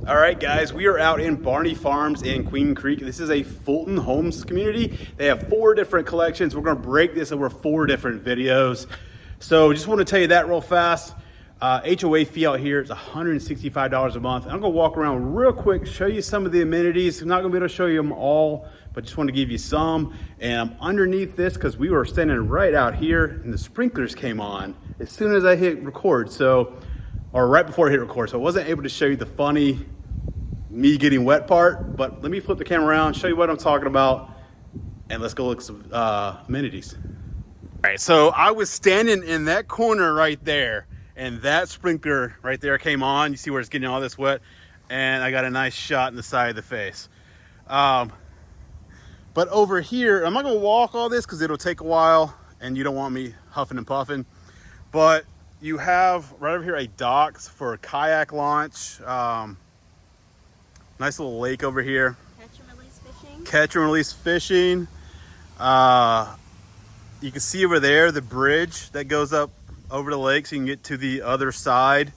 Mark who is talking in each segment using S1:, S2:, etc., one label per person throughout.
S1: All right, guys, we are out in Barney Farms in Queen Creek. This is a Fulton Homes community. They have 4 different collections. We're going to break this over 4 different videos. So just want to tell you that real fast. HOA fee out here is $165 a month. I'm going to walk around real quick, show you some of the amenities. I'm not going to be able to show you them all, but just want to give you some. And I'm underneath this because we were standing right out here and the sprinklers came on as soon as I hit record. Or right before I hit record. So I wasn't able to show you the funny me getting wet part, but let me flip the camera around, show you what I'm talking about, and let's go look at some amenities. All right, so I was standing in that corner right there, and that sprinkler right there came on. You see where it's getting all this wet, and I got a nice shot in the side of the face. But over here, I'm not gonna walk all this because it'll take a while, and you don't want me huffing and puffing, but you have right over here a dock for a kayak launch. Nice little lake over here.
S2: Catch and release fishing.
S1: Catch and release fishing. You can see over there the bridge that goes up over the lake so you can get to the other side.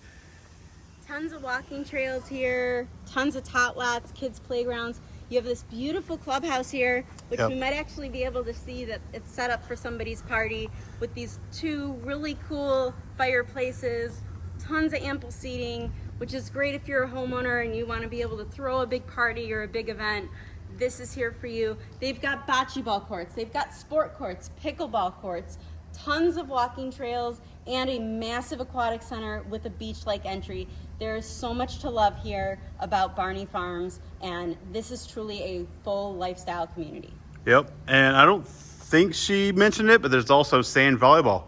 S2: Tons of walking trails here, tons of tot lots, kids' playgrounds. You have this beautiful clubhouse here, which we might actually be able to see that it's set up for somebody's party with these 2 really cool fireplaces, tons of ample seating, which is great if you're a homeowner and you want to be able to throw a big party or a big event. This is here for you. They've got bocce ball courts, they've got sport courts, pickleball courts, tons of walking trails, and a massive aquatic center with a beach-like entry. There is so much to love here about Barney Farms, and this is truly a full lifestyle community.
S1: Yep, and I don't think she mentioned it, but there's also sand volleyball.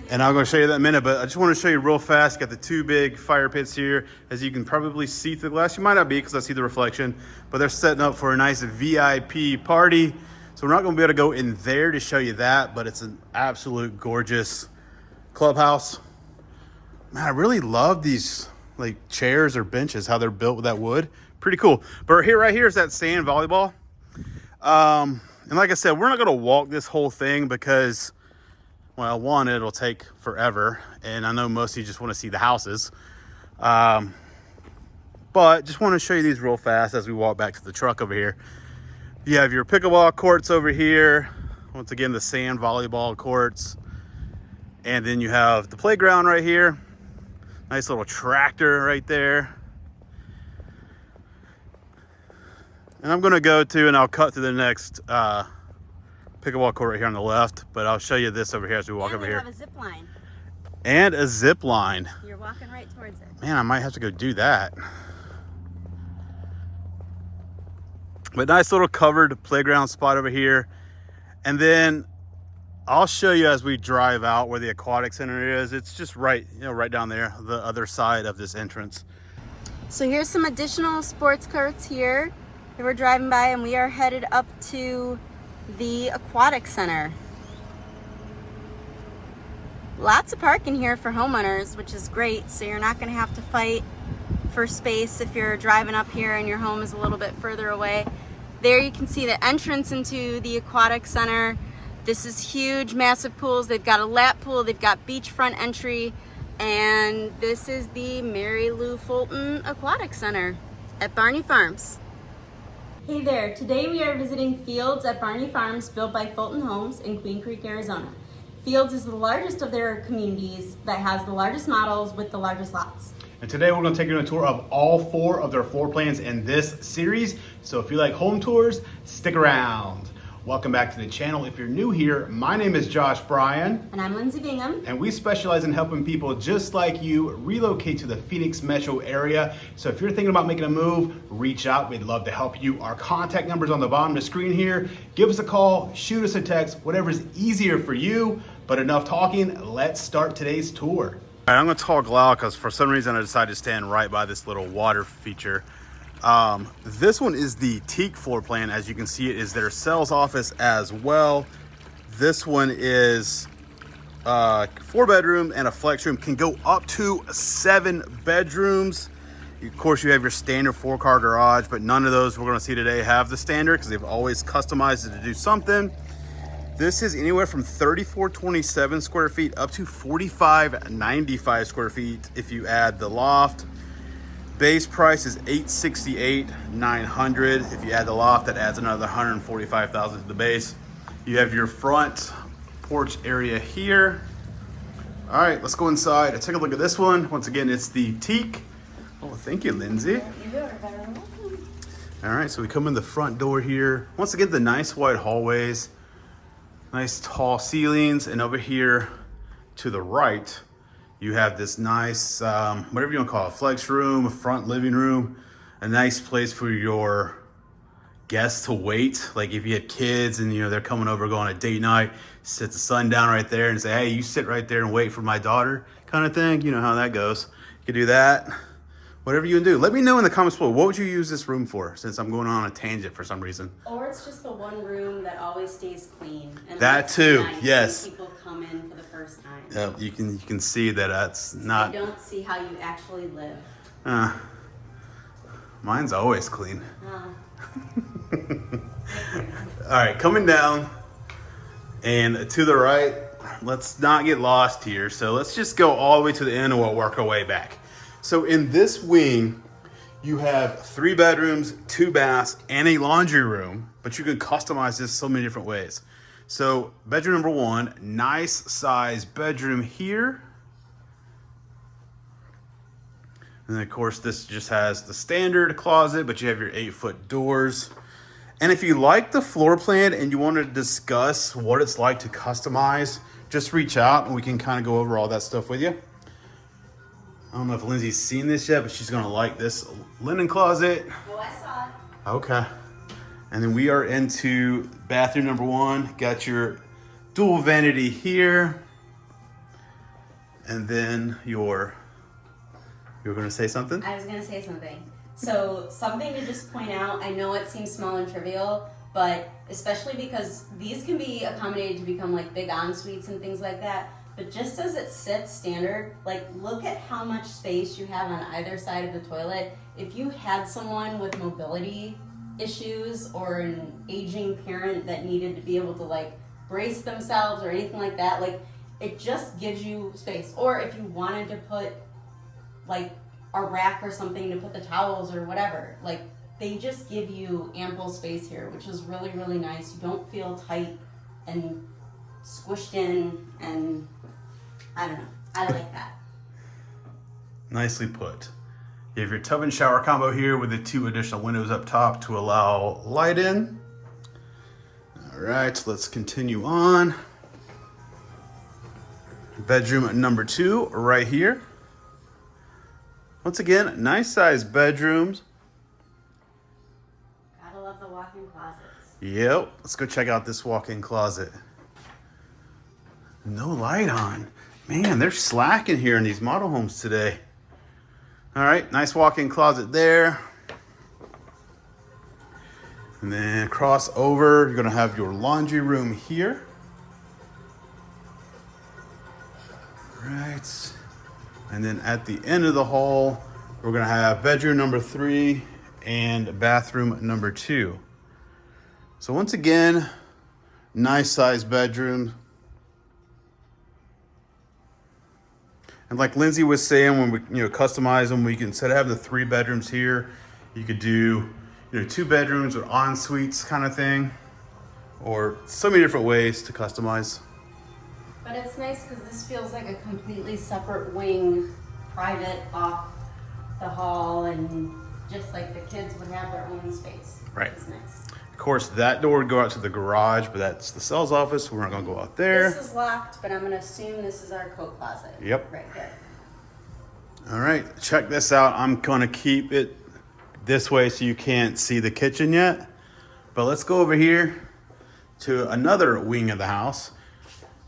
S1: And I'm going to show you that in a minute, but I just want to show you real fast. Got the 2 big fire pits here. As you can probably see through the glass. You might not be because I see the reflection, but they're setting up for a nice VIP party. So we're not going to be able to go in there to show you that, but it's an absolute gorgeous clubhouse. Man, I really love these like chairs or benches, how they're built with that wood. Pretty cool. But right here is that sand volleyball. And like I said, we're not going to walk this whole thing because, well, one, it'll take forever, and I know most of you just want to see the houses. But just want to show you these real fast as we walk back to the truck over here. You have your pickleball courts over here. Once again, the sand volleyball courts. And then you have the playground right here. Nice little tractor right there. And I'm going to go to, and I'll cut to the next pickleball court right here on the left, but I'll show you this over here as we walk over here.
S2: And we have a zip line.
S1: And a zip line.
S2: You're walking right towards it.
S1: Man, I might have to go do that. But nice little covered playground spot over here. And then I'll show you as we drive out where the aquatic center is. It's just right, right down there, the other side of this entrance.
S2: So here's some additional sports courts here that we're driving by, and we are headed up to the aquatic center. Lots of parking here for homeowners, which is great. So you're not going to have to fight for space if you're driving up here and your home is a little bit further away. There you can see the entrance into the aquatic center. This is huge, massive pools. They've got a lap pool, they've got beachfront entry, and this is the Mary Lou Fulton Aquatic Center at Barney Farms. Hey there, today we are visiting Fields at Barney Farms, built by Fulton Homes in Queen Creek, Arizona. Fields is the largest of their communities that has the largest models with the largest lots.
S1: And today we're going to take you on a tour of all 4 of their floor plans in this series. So if you like home tours, stick around. Welcome back to the channel. If you're new here, my name is Josh Bryan.
S2: And I'm Lindsay Bingham.
S1: And we specialize in helping people just like you relocate to the Phoenix metro area. So if you're thinking about making a move, reach out. We'd love to help you. Our contact number's on the bottom of the screen here. Give us a call, shoot us a text, whatever's easier for you. But enough talking, let's start today's tour. All right, I'm gonna talk loud because for some reason I decided to stand right by this little water feature. This one is the Teak floor plan. As you can see, it is their sales office as well. This one is 4-bedroom and a flex room, can go up to 7 bedrooms. Of course, you have your standard 4-car garage, but none of those we're going to see today have the standard because they've always customized it to do something. This is anywhere from 3,427 square feet up to 4,595 square feet if you add the loft. Base price is $868,900. If you add the loft, that adds another $145,000 to the base. You have your front porch area here. All right, let's go inside and take a look at this one. Once again, it's the Teak. Oh, thank you, Lindsay. All right, so we come in the front door here. Once again, the nice wide hallways, nice tall ceilings, and over here to the right, you have this nice, whatever you want to call it, flex room, a front living room, a nice place for your guests to wait. Like if you had kids and they're coming over, going on a date night, sit the sun down right there and say, hey, you sit right there and wait for my daughter, kind of thing. You know how that goes. You can do that. Whatever you can do. Let me know in the comments below, what would you use this room for, since I'm going on a tangent for some reason.
S2: Or it's just the one room that always stays clean. And
S1: that too,
S2: nice
S1: yes.
S2: When people come in for the first time.
S1: Yep, you can see that that's not.
S2: I don't see how you actually live.
S1: Mine's always clean. All right, coming down and to the right, let's not get lost here. So let's just go all the way to the end and we'll work our way back. So in this wing, you have 3 bedrooms, 2 baths, and a laundry room, but you can customize this so many different ways. So bedroom number 1, nice size bedroom here. And then of course this just has the standard closet, but you have your 8-foot doors. And if you like the floor plan and you want to discuss what it's like to customize, just reach out and we can kind of go over all that stuff with you. I don't know if Lindsay's seen this yet, but she's going to like this linen closet.
S2: Oh, I saw it.
S1: Okay. And then we are into bathroom number 1. Got your dual vanity here. And then you were going to say something?
S2: I was going to say something. So something to just point out, I know it seems small and trivial, but especially because these can be accommodated to become like big en-suites and things like that. But just as it sits standard, like look at how much space you have on either side of the toilet. If you had someone with mobility issues or an aging parent that needed to be able to like brace themselves or anything like that, like it just gives you space. Or if you wanted to put like a rack or something to put the towels or whatever, like they just give you ample space here, which is really, really nice. You don't feel tight and squished in, and I don't know, I like that.
S1: Nicely put. You have your tub and shower combo here with the 2 additional windows up top to allow light in. All right, let's continue on. Bedroom number 2 right here. Once again, nice sized bedrooms.
S2: Gotta love the walk-in closets.
S1: Yep, let's go check out this walk-in closet. No light on. Man, they're slacking here in these model homes today. All right, nice walk-in closet there. And then cross over, you're gonna have your laundry room here. Right. And then at the end of the hall, we're gonna have bedroom number 3 and bathroom number 2. So once again, nice sized bedroom. And like Lindsay was saying, when we customize them, we can, instead of having the 3 bedrooms here, you could do 2 bedrooms or en suites kind of thing, or so many different ways to customize.
S2: But it's nice because this feels like a completely separate wing, private off the hall, and just like the kids would have their own space.
S1: Right.
S2: It's nice.
S1: Of course, that door would go out to the garage, but that's the sales office. So we're not gonna go out there.
S2: This is locked, but I'm gonna assume this is our coat closet.
S1: Yep.
S2: Right there.
S1: All right, check this out. I'm gonna keep it this way so you can't see the kitchen yet. But let's go over here to another wing of the house.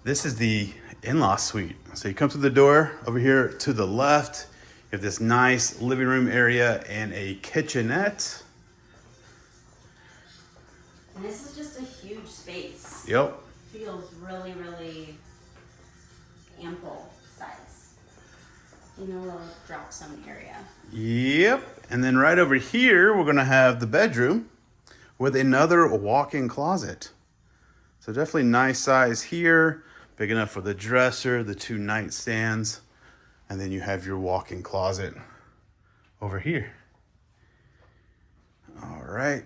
S1: This is the in-law suite. So you come through the door over here to the left. You have this nice living room area and a kitchenette.
S2: And this is just a huge space.
S1: Yep.
S2: Feels really, really ample size. Little drop zone area.
S1: Yep. And then right over here, we're gonna have the bedroom with another walk-in closet. So definitely nice size here. Big enough for the dresser, the 2 nightstands, and then you have your walk-in closet over here. All right.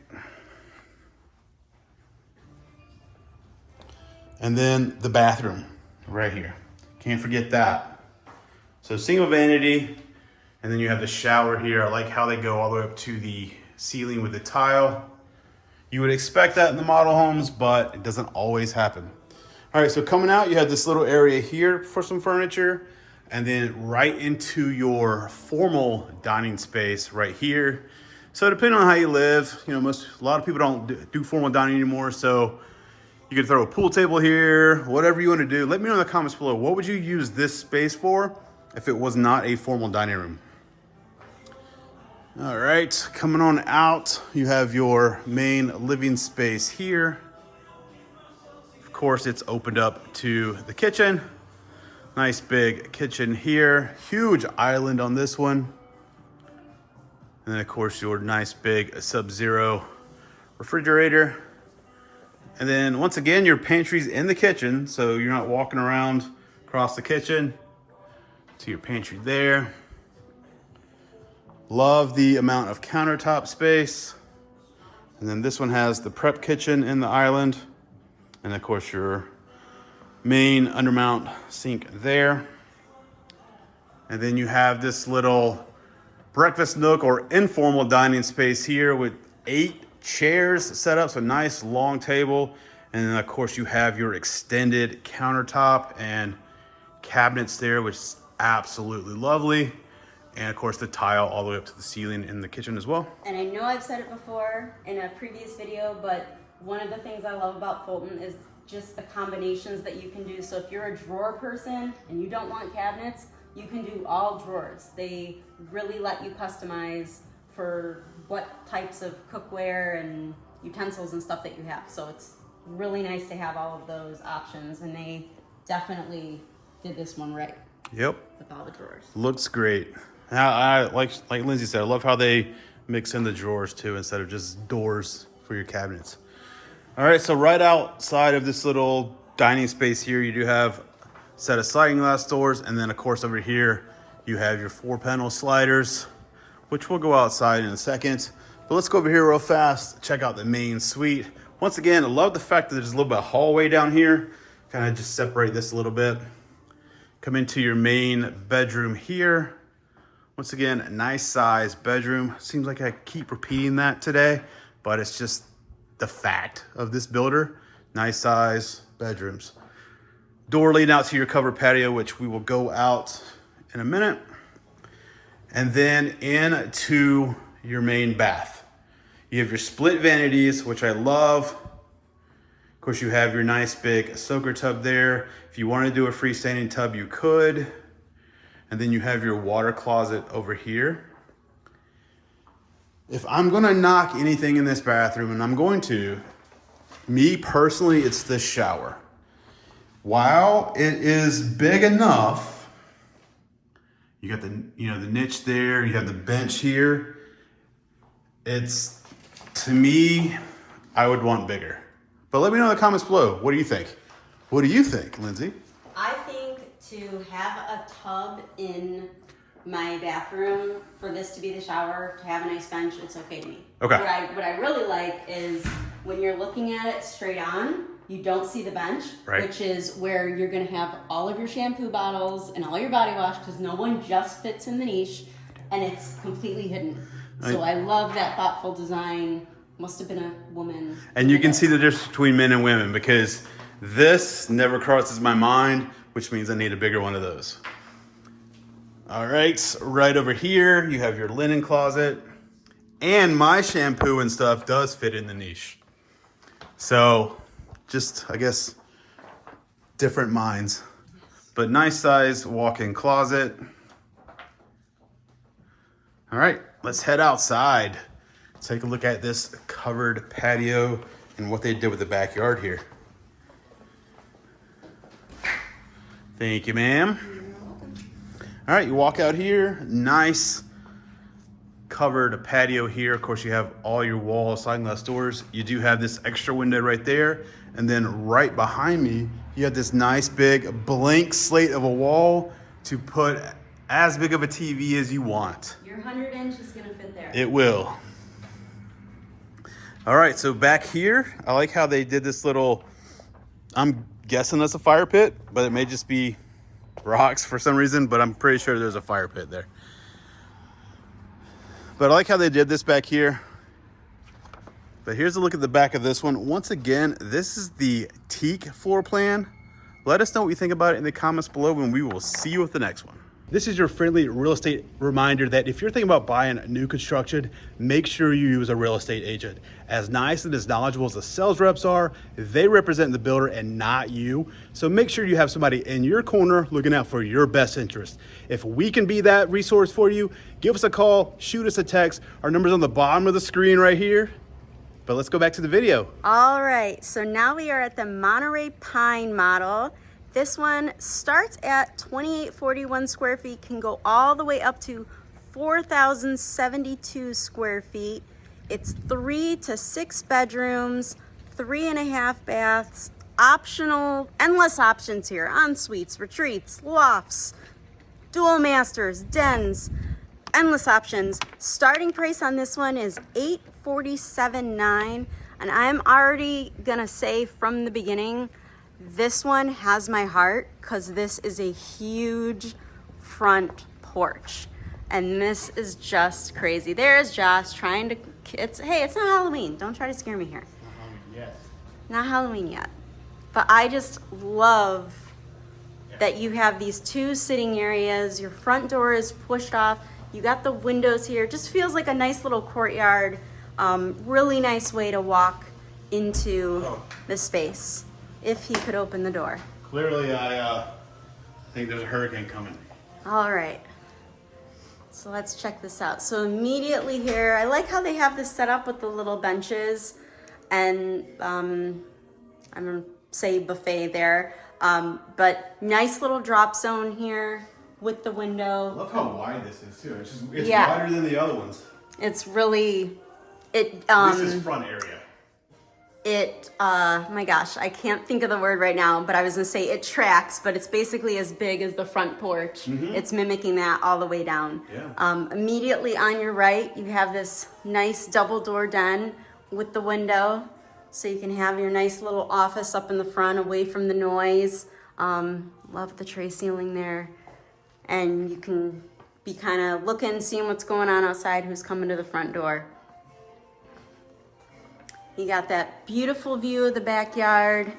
S1: And then the bathroom right here. Can't forget that. So single vanity, and then you have the shower here. I like how they go all the way up to the ceiling with the tile. You would expect that in the model homes, but it doesn't always happen. All right, so coming out, you have this little area here for some furniture, and then right into your formal dining space right here. So depending on how you live, you know, a lot of people don't do formal dining anymore, so you could throw a pool table here, whatever you want to do. Let me know in the comments below, what would you use this space for if it was not a formal dining room? All right, coming on out, you have your main living space here. Of course, it's opened up to the kitchen. Nice big kitchen here. Huge island on this one. And then of course, your nice big Sub-Zero refrigerator. And then once again, your pantry's in the kitchen, so you're not walking around across the kitchen to your pantry there. Love the amount of countertop space. And then this one has the prep kitchen in the island. And of course your main undermount sink there. And then you have this little breakfast nook or informal dining space here with 8 chairs set up, so nice long table. And then of course you have your extended countertop and cabinets there, which is absolutely lovely. And of course the tile all the way up to the ceiling in the kitchen as well.
S2: And I know I've said it before in a previous video, but one of the things I love about Fulton is just the combinations that you can do. So if you're a drawer person and you don't want cabinets, you can do all drawers. They really let you customize for what types of cookware and utensils and stuff that you have. So it's really nice to have all of those options, and they definitely did this one right.
S1: Yep.
S2: With all the drawers.
S1: Looks great. I like Lindsay said, I love how they mix in the drawers too instead of just doors for your cabinets. All right, so right outside of this little dining space here, you do have a set of sliding glass doors, and then of course over here you have your 4-panel sliders, which we'll go outside in a second. But let's go over here real fast, check out the main suite. Once again, I love the fact that there's a little bit of hallway down here. Kind of just separate this a little bit. Come into your main bedroom here. Once again, a nice size bedroom. Seems like I keep repeating that today, but it's just the fact of this builder. Nice size bedrooms. Door leading out to your covered patio, which we will go out in a minute. And then into your main bath. You have your split vanities, which I love. Of course, you have your nice big soaker tub there. If you want to do a freestanding tub, you could. And then you have your water closet over here. If I'm gonna knock anything in this bathroom, and I'm going to, me personally, it's this shower. While it is big enough, you got the niche there, you have the bench here. It's, to me, I would want bigger. But let me know in the comments below, what do you think? What do you think, Lindsay?
S2: I think to have a tub in my bathroom, for this to be the shower, to have a nice bench, it's okay to me.
S1: Okay.
S2: What I really like is when you're looking at it straight on, you don't see the bench,
S1: right,
S2: which is where you're gonna have all of your shampoo bottles and all your body wash, because no one just fits in the niche, and it's completely hidden. So I love that thoughtful design. Must have been a woman.
S1: And you can see the difference between men and women, because this never crosses my mind, which means I need a bigger one of those. All right, right over here, you have your linen closet, and my shampoo and stuff does fit in the niche. So just, I guess, different minds, but nice size walk-in closet. All right, let's head outside. Take a look at this covered patio and what they did with the backyard here. Thank you, ma'am. All right, you walk out here, nice covered patio here. Of course, you have all your wall sliding glass doors. You do have this extra window right there. And then right behind me, you have this nice big blank slate of a wall to put as big of a TV as you want.
S2: Your Your 100-inch is gonna fit there.
S1: It will. All right, so back here, I like how they did this little, I'm guessing that's a fire pit, but it may just be rocks for some reason, but I'm pretty sure there's a fire pit there. But I like how they did this back here. But here's a look at the back of this one. Once again, this is the teak floor plan. Let us know what you think about it in the comments below, and we will see you with the next one. This is your friendly real estate reminder that if you're thinking about buying new construction, make sure you use a real estate agent. As nice and as knowledgeable as the sales reps are, they represent the builder and not you. So make sure you have somebody in your corner looking out for your best interest. If we can be that resource for you, give us a call, shoot us a text. Our number's on the bottom of the screen right here. But let's go back to the video.
S2: All right, so now we are at the Monterey Pine model. This one starts at 2,841 square feet, can go all the way up to 4,072 square feet. It's 3 to 6 bedrooms, 3.5 baths, optional, endless options here, en suites, retreats, lofts, dual masters, dens, endless options. Starting price on this one is $847,900, and I'm already gonna say from the beginning, this one has my heart because this is a huge front porch, and this is just crazy. There's Josh trying to, hey, it's not Halloween. Don't try to scare me here. Not Halloween yet. But I just love that you have these two sitting areas. Your front door is pushed off. You got the windows here. Just feels like a nice little courtyard. Really nice way to walk into the space. If he could open the door.
S1: Clearly, I think there's a hurricane coming.
S2: All right. So let's check this out. So immediately here, I like how they have this set up with the little benches and I'm gonna say buffet there. But nice little drop zone here with the window.
S1: I love how wide this is too. It's wider than the other ones.
S2: It's really,
S1: This is front area.
S2: My gosh, I can't think of the word right now, but I was gonna say it tracks, but it's basically as big as the front porch. It's mimicking that all the way down.
S1: Yeah.
S2: Immediately on your right, you have this nice double door den with the window. So you can have your nice little office up in the front away from the noise. Love the tray ceiling there. And you can be kind of looking, seeing what's going on outside, who's coming to the front door. You got that beautiful view of the backyard.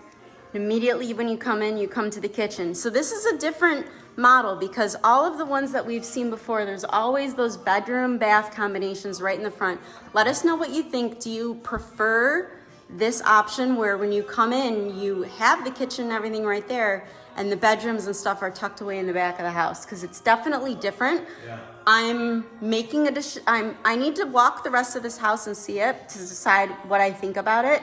S2: Immediately when you come in, you come to the kitchen. So this is a different model because all of the ones that we've seen before, there's always those bedroom bath combinations right in the front. Let us know what you think. Do you prefer this option where when you come in, you have the kitchen and everything right there and the bedrooms and stuff are tucked away in the back of the house? Because it's definitely different. Yeah. I'm making I need to walk the rest of this house and see it to decide what I think about it,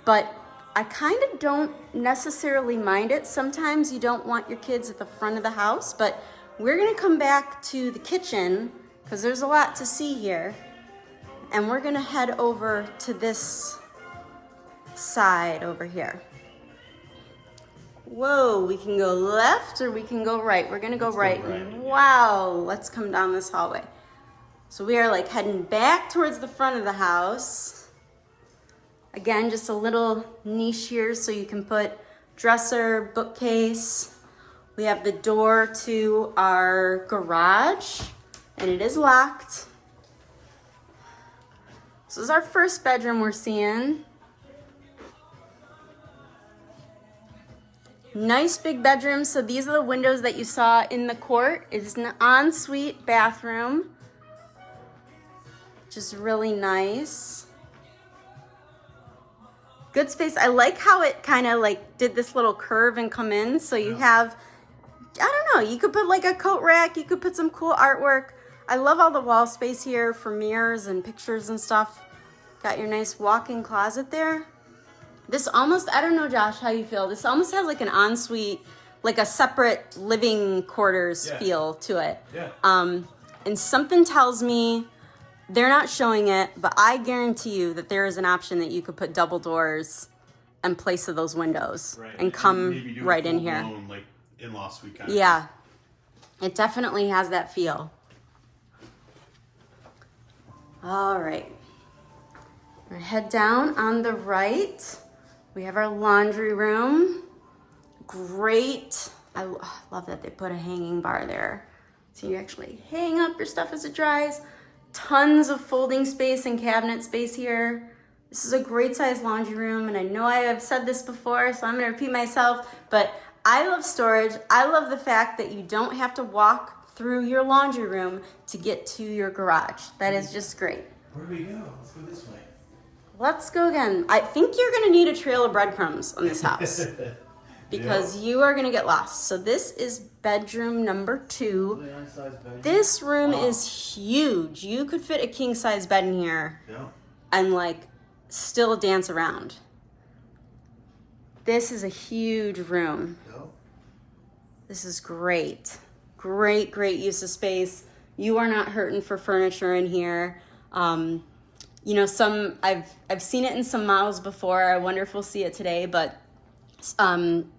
S2: but I kind of don't necessarily mind it. Sometimes you don't want your kids at the front of the house, but we're gonna come back to the kitchen because there's a lot to see here, and we're gonna head over to this side over here. Whoa, we can go left or we can go right. We're gonna go right. Wow, let's come down this hallway. So we are like heading back towards the front of the house. Again, just a little niche here so you can put dresser, bookcase. We have the door to our garage and it is locked. So this is our first bedroom we're seeing. Nice big bedroom. So these are the windows that you saw in the court. It's an ensuite bathroom. Just really nice. Good space. I like how it kind of like did this little curve and come in. So you have, I don't know, you could put like a coat rack. You could put some cool artwork. I love all the wall space here for mirrors and pictures and stuff. Got your nice walk-in closet there. This almost, I don't know, Josh, how you feel. This almost has like an ensuite, like a separate living quarters feel to it. Yeah. And something tells me, they're not showing it, but I guarantee you that there is an option that you could put double doors in place of those windows and come right in here.
S1: Like in-law suite kind of
S2: thing. It definitely has that feel. All right. We're gonna head down on the right. We have our laundry room. Great. I love that they put a hanging bar there. So you actually hang up your stuff as it dries. Tons of folding space and cabinet space here. This is a great size laundry room, and I know I have said this before, so I'm gonna repeat myself, but I love storage. I love the fact that you don't have to walk through your laundry room to get to your garage. That is just great.
S1: Where do we go? Let's go this way.
S2: Let's go again. I think you're gonna need a trail of breadcrumbs on this house because you are gonna get lost. So this is bedroom number 2.
S1: Really nice size bedroom.
S2: This room is huge. You could fit a king size bed in here and like still dance around. This is a huge room. This is great. Great use of space. You are not hurting for furniture in here. You know, I've seen it in some models before. I wonder if we'll see it today, but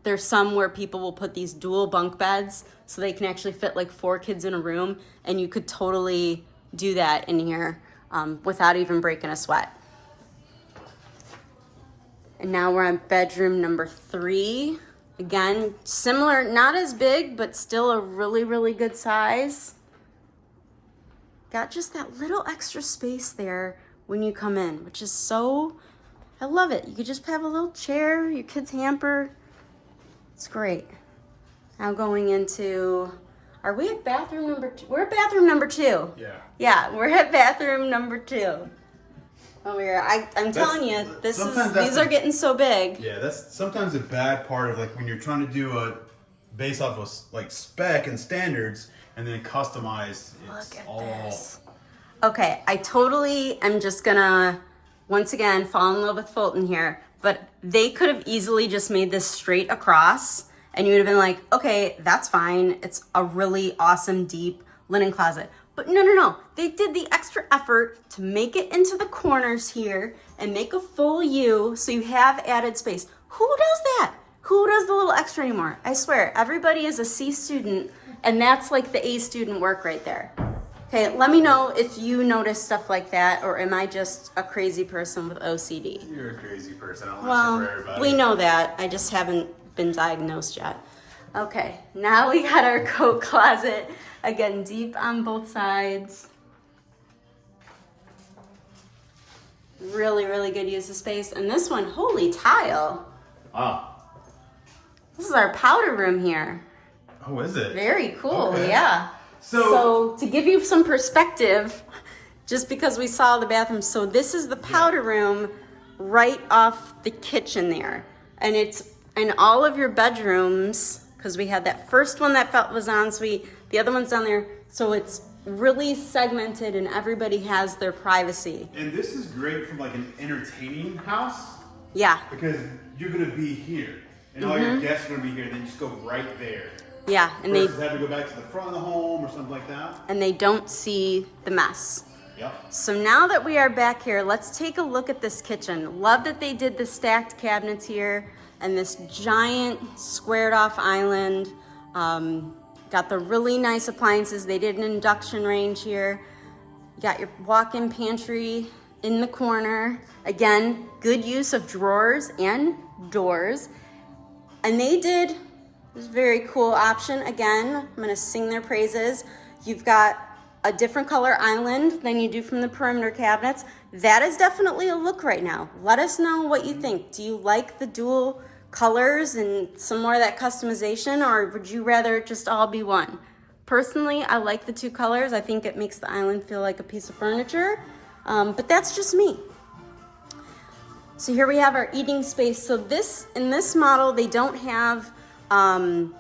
S2: there's some where people will put these dual bunk beds so they can actually fit like 4 kids in a room, and you could totally do that in here without even breaking a sweat. And now we're on bedroom number 3. Again, similar, not as big, but still a really good size. Got just that little extra space there when you come in, which is so, I love it. You could just have a little chair, your kid's hamper. It's great. Now going into, are we at bathroom number 2? We're at bathroom number 2.
S1: Yeah.
S2: Yeah, we're at bathroom number 2. Oh, I'm telling you, these are getting so big.
S1: Yeah, that's sometimes a bad part of like when you're trying to do a base off of like spec and standards and then customize.
S2: Look at this. Okay, I totally am just gonna once again fall in love with Fulton here, but they could have easily just made this straight across and you would have been like, okay, that's fine. It's a really awesome deep linen closet. But no. They did the extra effort to make it into the corners here and make a full U so you have added space. Who does that? Who does the little extra anymore? I swear, everybody is a C student and that's like the A student work right there. Okay, let me know if you notice stuff like that or am I just a crazy person with OCD?
S1: You're a crazy person.
S2: Well, we know that. I just haven't been diagnosed yet. Okay, now we got our coat closet. Again, deep on both sides. Really good use of space. And this one, holy tile.
S1: Wow.
S2: This is our powder room here.
S1: Oh, is it?
S2: Very cool,
S1: Okay.
S2: yeah. So to give you some perspective, just because we saw the bathroom, so this is the powder room right off the kitchen there. And it's in all of your bedrooms, because we had that first one that was ensuite, the other one's down there. So it's really segmented and everybody has their privacy.
S1: And this is great for like an entertaining house.
S2: Yeah.
S1: Because you're going to be here and all your guests are going to be here. Then you just go right there.
S2: Yeah. And
S1: versus have to go back to the front of the home or something like that.
S2: And they don't see the mess.
S1: Yep.
S2: So now that we are back here, let's take a look at this kitchen. Love that they did the stacked cabinets here and this giant squared off island. Got the really nice appliances. They did an induction range here. You got your walk-in pantry in the corner. Again, good use of drawers and doors. And they did this very cool option. Again, I'm gonna sing their praises. You've got a different color island than you do from the perimeter cabinets. That is definitely a look right now. Let us know what you think. Do you like the dual colors and some more of that customization, or would you rather it just all be one? Personally, I like the 2 colors. I think it makes the island feel like a piece of furniture, but that's just me. So here we have our eating space. So in this model, they don't have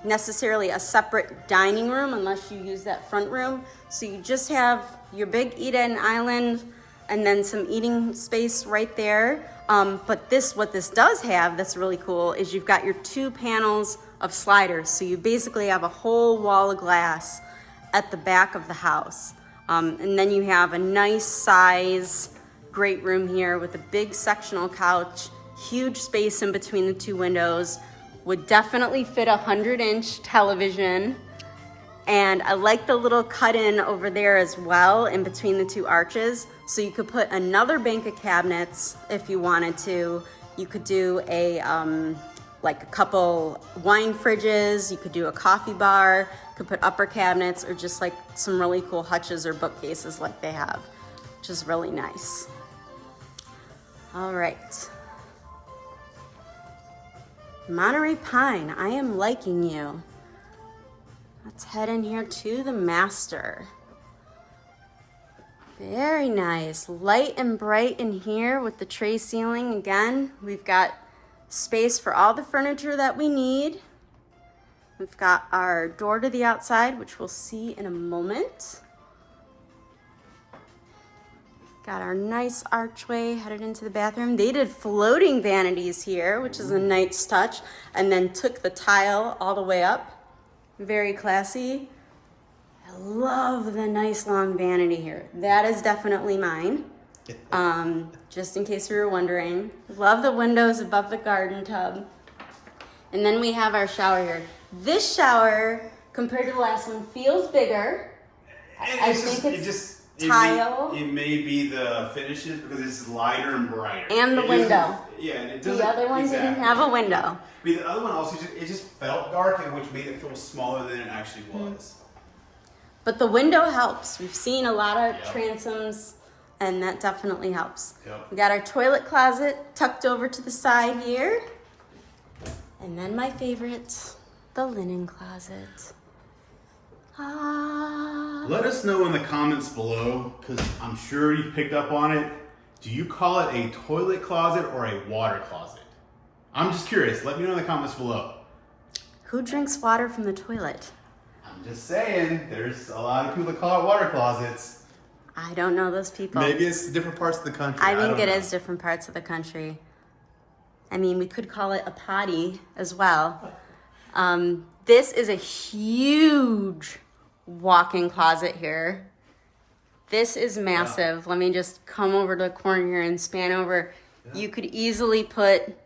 S2: necessarily a separate dining room unless you use that front room. So you just have your big eat-in island and then some eating space right there. But what this does have that's really cool is you've got your 2 panels of sliders. So you basically have a whole wall of glass at the back of the house. And then you have a nice size great room here with a big sectional couch, huge space in between the 2 windows, would definitely fit a 100-inch television. And I like the little cut in over there as well in between the two arches. So you could put another bank of cabinets if you wanted to. You could do a, like a couple wine fridges. You could do a coffee bar. You could put upper cabinets or just like some really cool hutches or bookcases like they have, which is really nice. All right. Monterey Pine, I am liking you. Let's head in here to the master. Very nice. Light and bright in here with the tray ceiling. Again, we've got space for all the furniture that we need. We've got our door to the outside, which we'll see in a moment. Got our nice archway headed into the bathroom. They did floating vanities here, which is a nice touch, and then took the tile all the way up. Very classy. I love the nice long vanity here. That is definitely mine. Just in case you were wondering. Love the windows above the garden tub. And then we have our shower here. This shower, compared to the last one, feels bigger. I think it's tile.
S1: It may be the finishes because it's lighter and brighter.
S2: And the window.
S1: Yeah, and it doesn't.
S2: The other one didn't have a window.
S1: But the other one also it just felt dark, and which made it feel smaller than it actually was.
S2: But the window helps. We've seen a lot of transoms, and that definitely helps.
S1: Yep.
S2: We got our toilet closet tucked over to the side here. And then my favorite, the linen closet.
S1: Let us know in the comments below, because I'm sure you've picked up on it. Do you call it a toilet closet or a water closet? I'm just curious. Let me know in the comments below.
S2: Who drinks water from the toilet?
S1: I'm just saying, there's a lot of people that call it water closets.
S2: I don't know those people.
S1: Maybe it's different parts of the country.
S2: I think it is different parts of the country. I mean, we could call it a potty as well. This is a huge walk-in closet here. This is massive. Let me just come over to the corner here and span over. You could easily put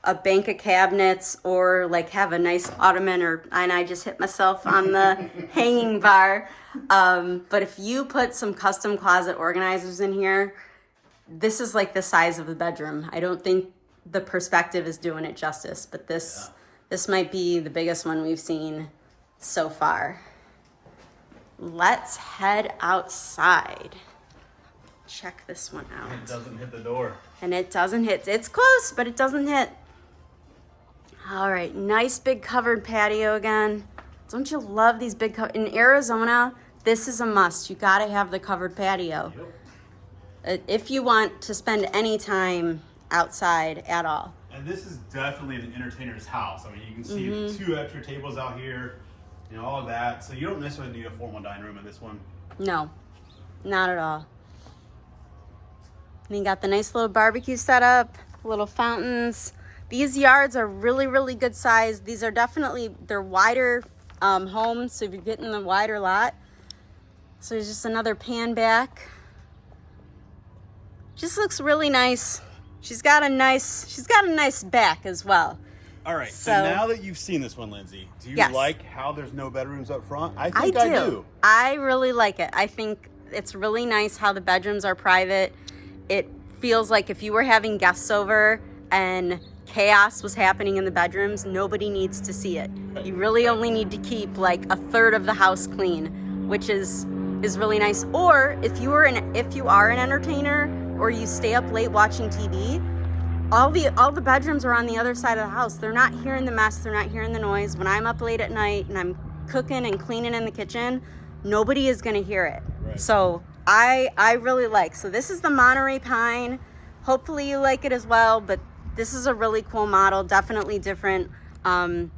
S2: a bank of cabinets or like have a nice ottoman, and I just hit myself on the hanging bar. But if you put some custom closet organizers in here, this is like the size of the bedroom. I don't think the perspective is doing it justice, but this might be the biggest one we've seen so far. Let's head outside. Check this one out.
S1: It doesn't hit the door.
S2: And it doesn't hit. It's close, but it doesn't hit. All right, nice big covered patio again. Don't you love these big in Arizona? This is a must. You gotta have the covered patio. If you want to spend any time outside at all.
S1: And this is definitely an entertainer's house. I mean, you can see the 2 extra tables out here, you know, all of that. So you don't necessarily need a formal dining room in this one.
S2: No, not at all. And you got the nice little barbecue setup, little fountains. These yards are really, really good size. These are definitely, they're wider homes, so if you're getting the wider lot. So there's just another pan back. Just looks really nice. She's got a nice back as well.
S1: All right, so now that you've seen this one, Lindsay, do you like how there's no bedrooms up front? I think I do.
S2: I really like it. I think it's really nice how the bedrooms are private. It feels like if you were having guests over and chaos was happening in the bedrooms, nobody needs to see it. You really only need to keep like a third of the house clean, which is really nice. Or if you are an entertainer or you stay up late watching TV, all the bedrooms are on the other side of the house. They're not hearing the mess, they're not hearing the noise. When I'm up late at night and I'm cooking and cleaning in the kitchen, nobody is gonna hear it. Right. So I really like. So this is the Monterey Pine. Hopefully you like it as well, but this is a really cool model, definitely different. And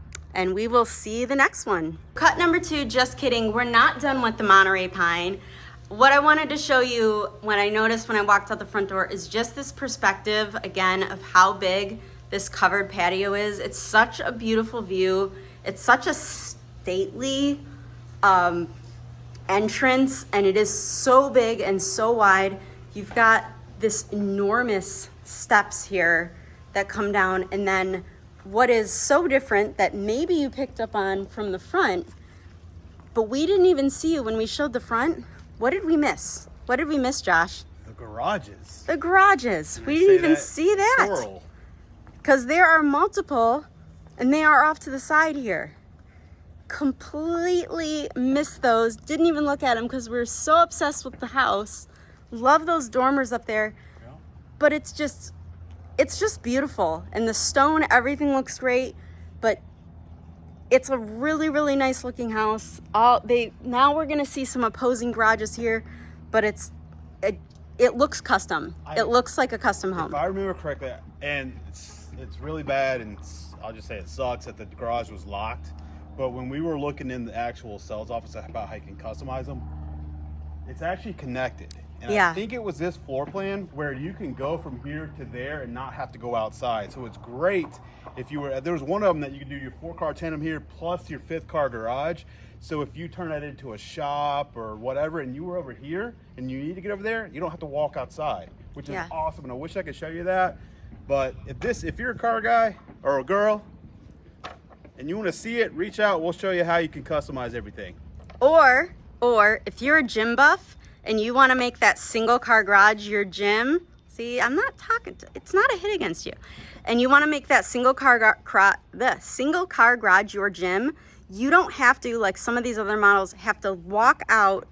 S2: we will see the next one. Cut number 2, just kidding. We're not done with the Monterey Pine. What I wanted to show you when I noticed when I walked out the front door is just this perspective, again, of how big this covered patio is. It's such a beautiful view. It's such a stately entrance, and it is so big and so wide. You've got this enormous steps here that come down, and then what is so different that maybe you picked up on from the front But we didn't even see you when we showed the front. What did we miss? What did we miss, Josh?
S1: The garages.
S2: The garages. We didn't even see that. Because there are multiple, and they are off to the side here. Completely missed those. Didn't even look at them because we were so obsessed with the house. Love those dormers up there. Yeah. But it's just beautiful. And the stone, everything looks great. But it's a really, really nice looking house. Now we're gonna see some opposing garages here, but it looks custom. It looks like a custom home.
S1: If I remember correctly, and it's really bad, and I'll just say it sucks that the garage was locked. But when we were looking in the actual sales office about how you can customize them, it's actually connected. And yeah. I think it was this floor plan where you can go from here to there and not have to go outside. So it's great if you were, there was one of them that you could do your 4-car tandem here plus your 5th-car garage. So if you turn that into a shop or whatever and you were over here and you need to get over there, you don't have to walk outside, which is awesome. And I wish I could show you that. But if you're a car guy or a girl and you want to see it, reach out. We'll show you how you can customize everything.
S2: Or if you're a gym buff, and you want to make that single car garage your gym, see, I'm not talking to, it's not a hit against you. And you want to make that single car garage your gym, you don't have to, like some of these other models, have to walk out,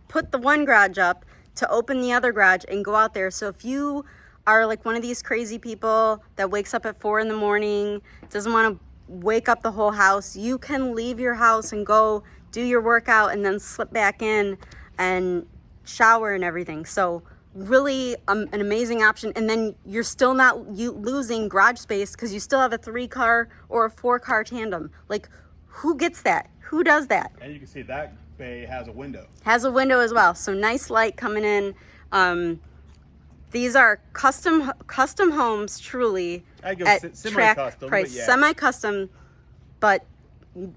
S2: put the one garage up to open the other garage and go out there. So if you are like one of these crazy people that wakes up at 4 in the morning, doesn't want to wake up the whole house, you can leave your house and go do your workout and then slip back in and shower and everything. So really an amazing option. And then you're still not losing garage space because you still have a 3-car or a 4-car tandem. Like, who gets that? Who does that?
S1: And you can see that bay has a window.
S2: Has a window as well. So nice light coming in. These are custom homes, truly.
S1: I go
S2: at
S1: semi-custom,
S2: track price, semi-custom, but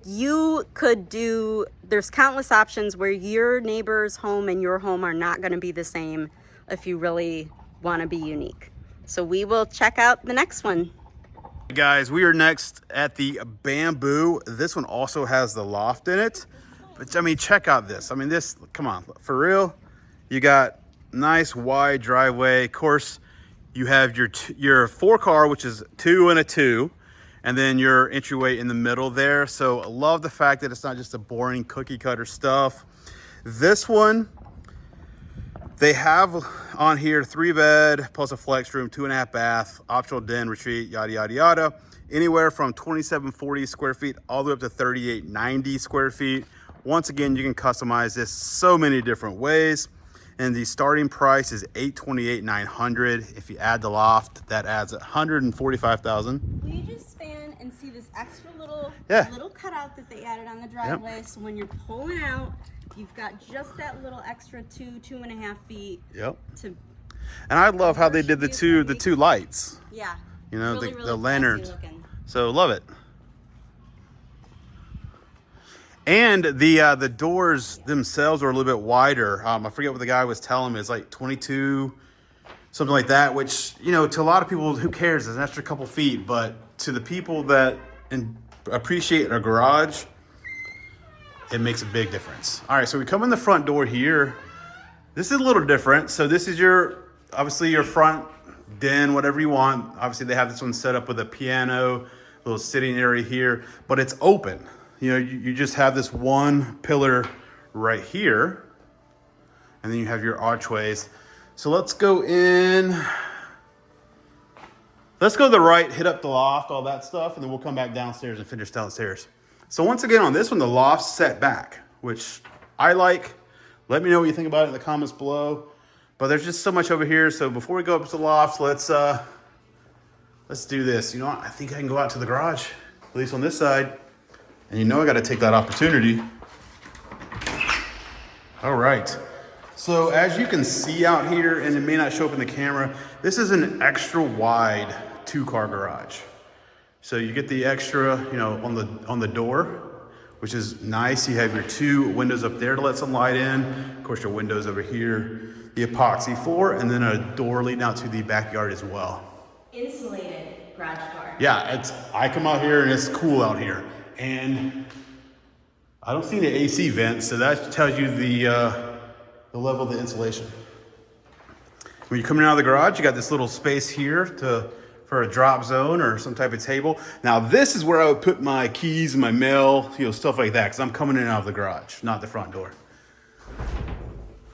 S2: you could do, there's countless options where your neighbor's home and your home are not going to be the same if you really want to be unique. So we will check out the next one.
S1: Guys, we are next at the Bamboo. This one also has the loft in it. But I mean, check out this. I mean, this, come on, for real. You got nice wide driveway. Of course, you have your 4-car, which is 2 and a 2. And then your entryway in the middle there. So I love the fact that it's not just a boring cookie cutter stuff. This one, they have on here 3-bed plus a flex room, 2.5 bath, optional den, retreat, yada, yada, yada. Anywhere from 2,740 square feet all the way up to 3,890 square feet. Once again, you can customize this so many different ways. And the starting price is $828,900. If you add the loft, that adds $145,000.
S2: Will you just span and see this extra little cutout that they added on the driveway? Yep. So when you're pulling out, you've got just that little extra 2.5 feet.
S1: Yep. And I love how they did the two lights.
S2: Yeah.
S1: You know, really, the lanterns. So love it. And the doors themselves are a little bit wider. I forget what the guy was telling me. It's like 22, something like that, which, you know, to a lot of people, who cares? It's an extra couple feet. But to the people that appreciate a garage, it makes a big difference. All right, so we come in the front door here. This is a little different. So this is obviously your front den, whatever you want. Obviously, they have this one set up with a piano, little sitting area here, but it's open. You know, you just have this one pillar right here, and then you have your archways. So let's go in. Let's go to the right, hit up the loft, all that stuff, and then we'll come back downstairs and finish downstairs. So once again, on this one, the loft's set back, which I like. Let me know what you think about it in the comments below. But there's just so much over here. So before we go up to the loft, let's do this. You know what? I think I can go out to the garage, at least on this side. And you know I got to take that opportunity. All right. So as you can see out here, and it may not show up in the camera, this is an extra wide 2-car garage. So you get the extra, you know, on the door, which is nice. You have your 2 windows up there to let some light in. Of course, your windows over here, the epoxy floor, and then a door leading out to the backyard as well.
S2: Insulated garage door.
S1: Yeah, I come out here and it's cool out here. And I don't see any AC vents, so that tells you the level of the insulation. When you're coming out of the garage, you got this little space here for a drop zone or some type of table. Now this is where I would put my keys, my mail, stuff like that, because I'm coming in and out of the garage, not the front door.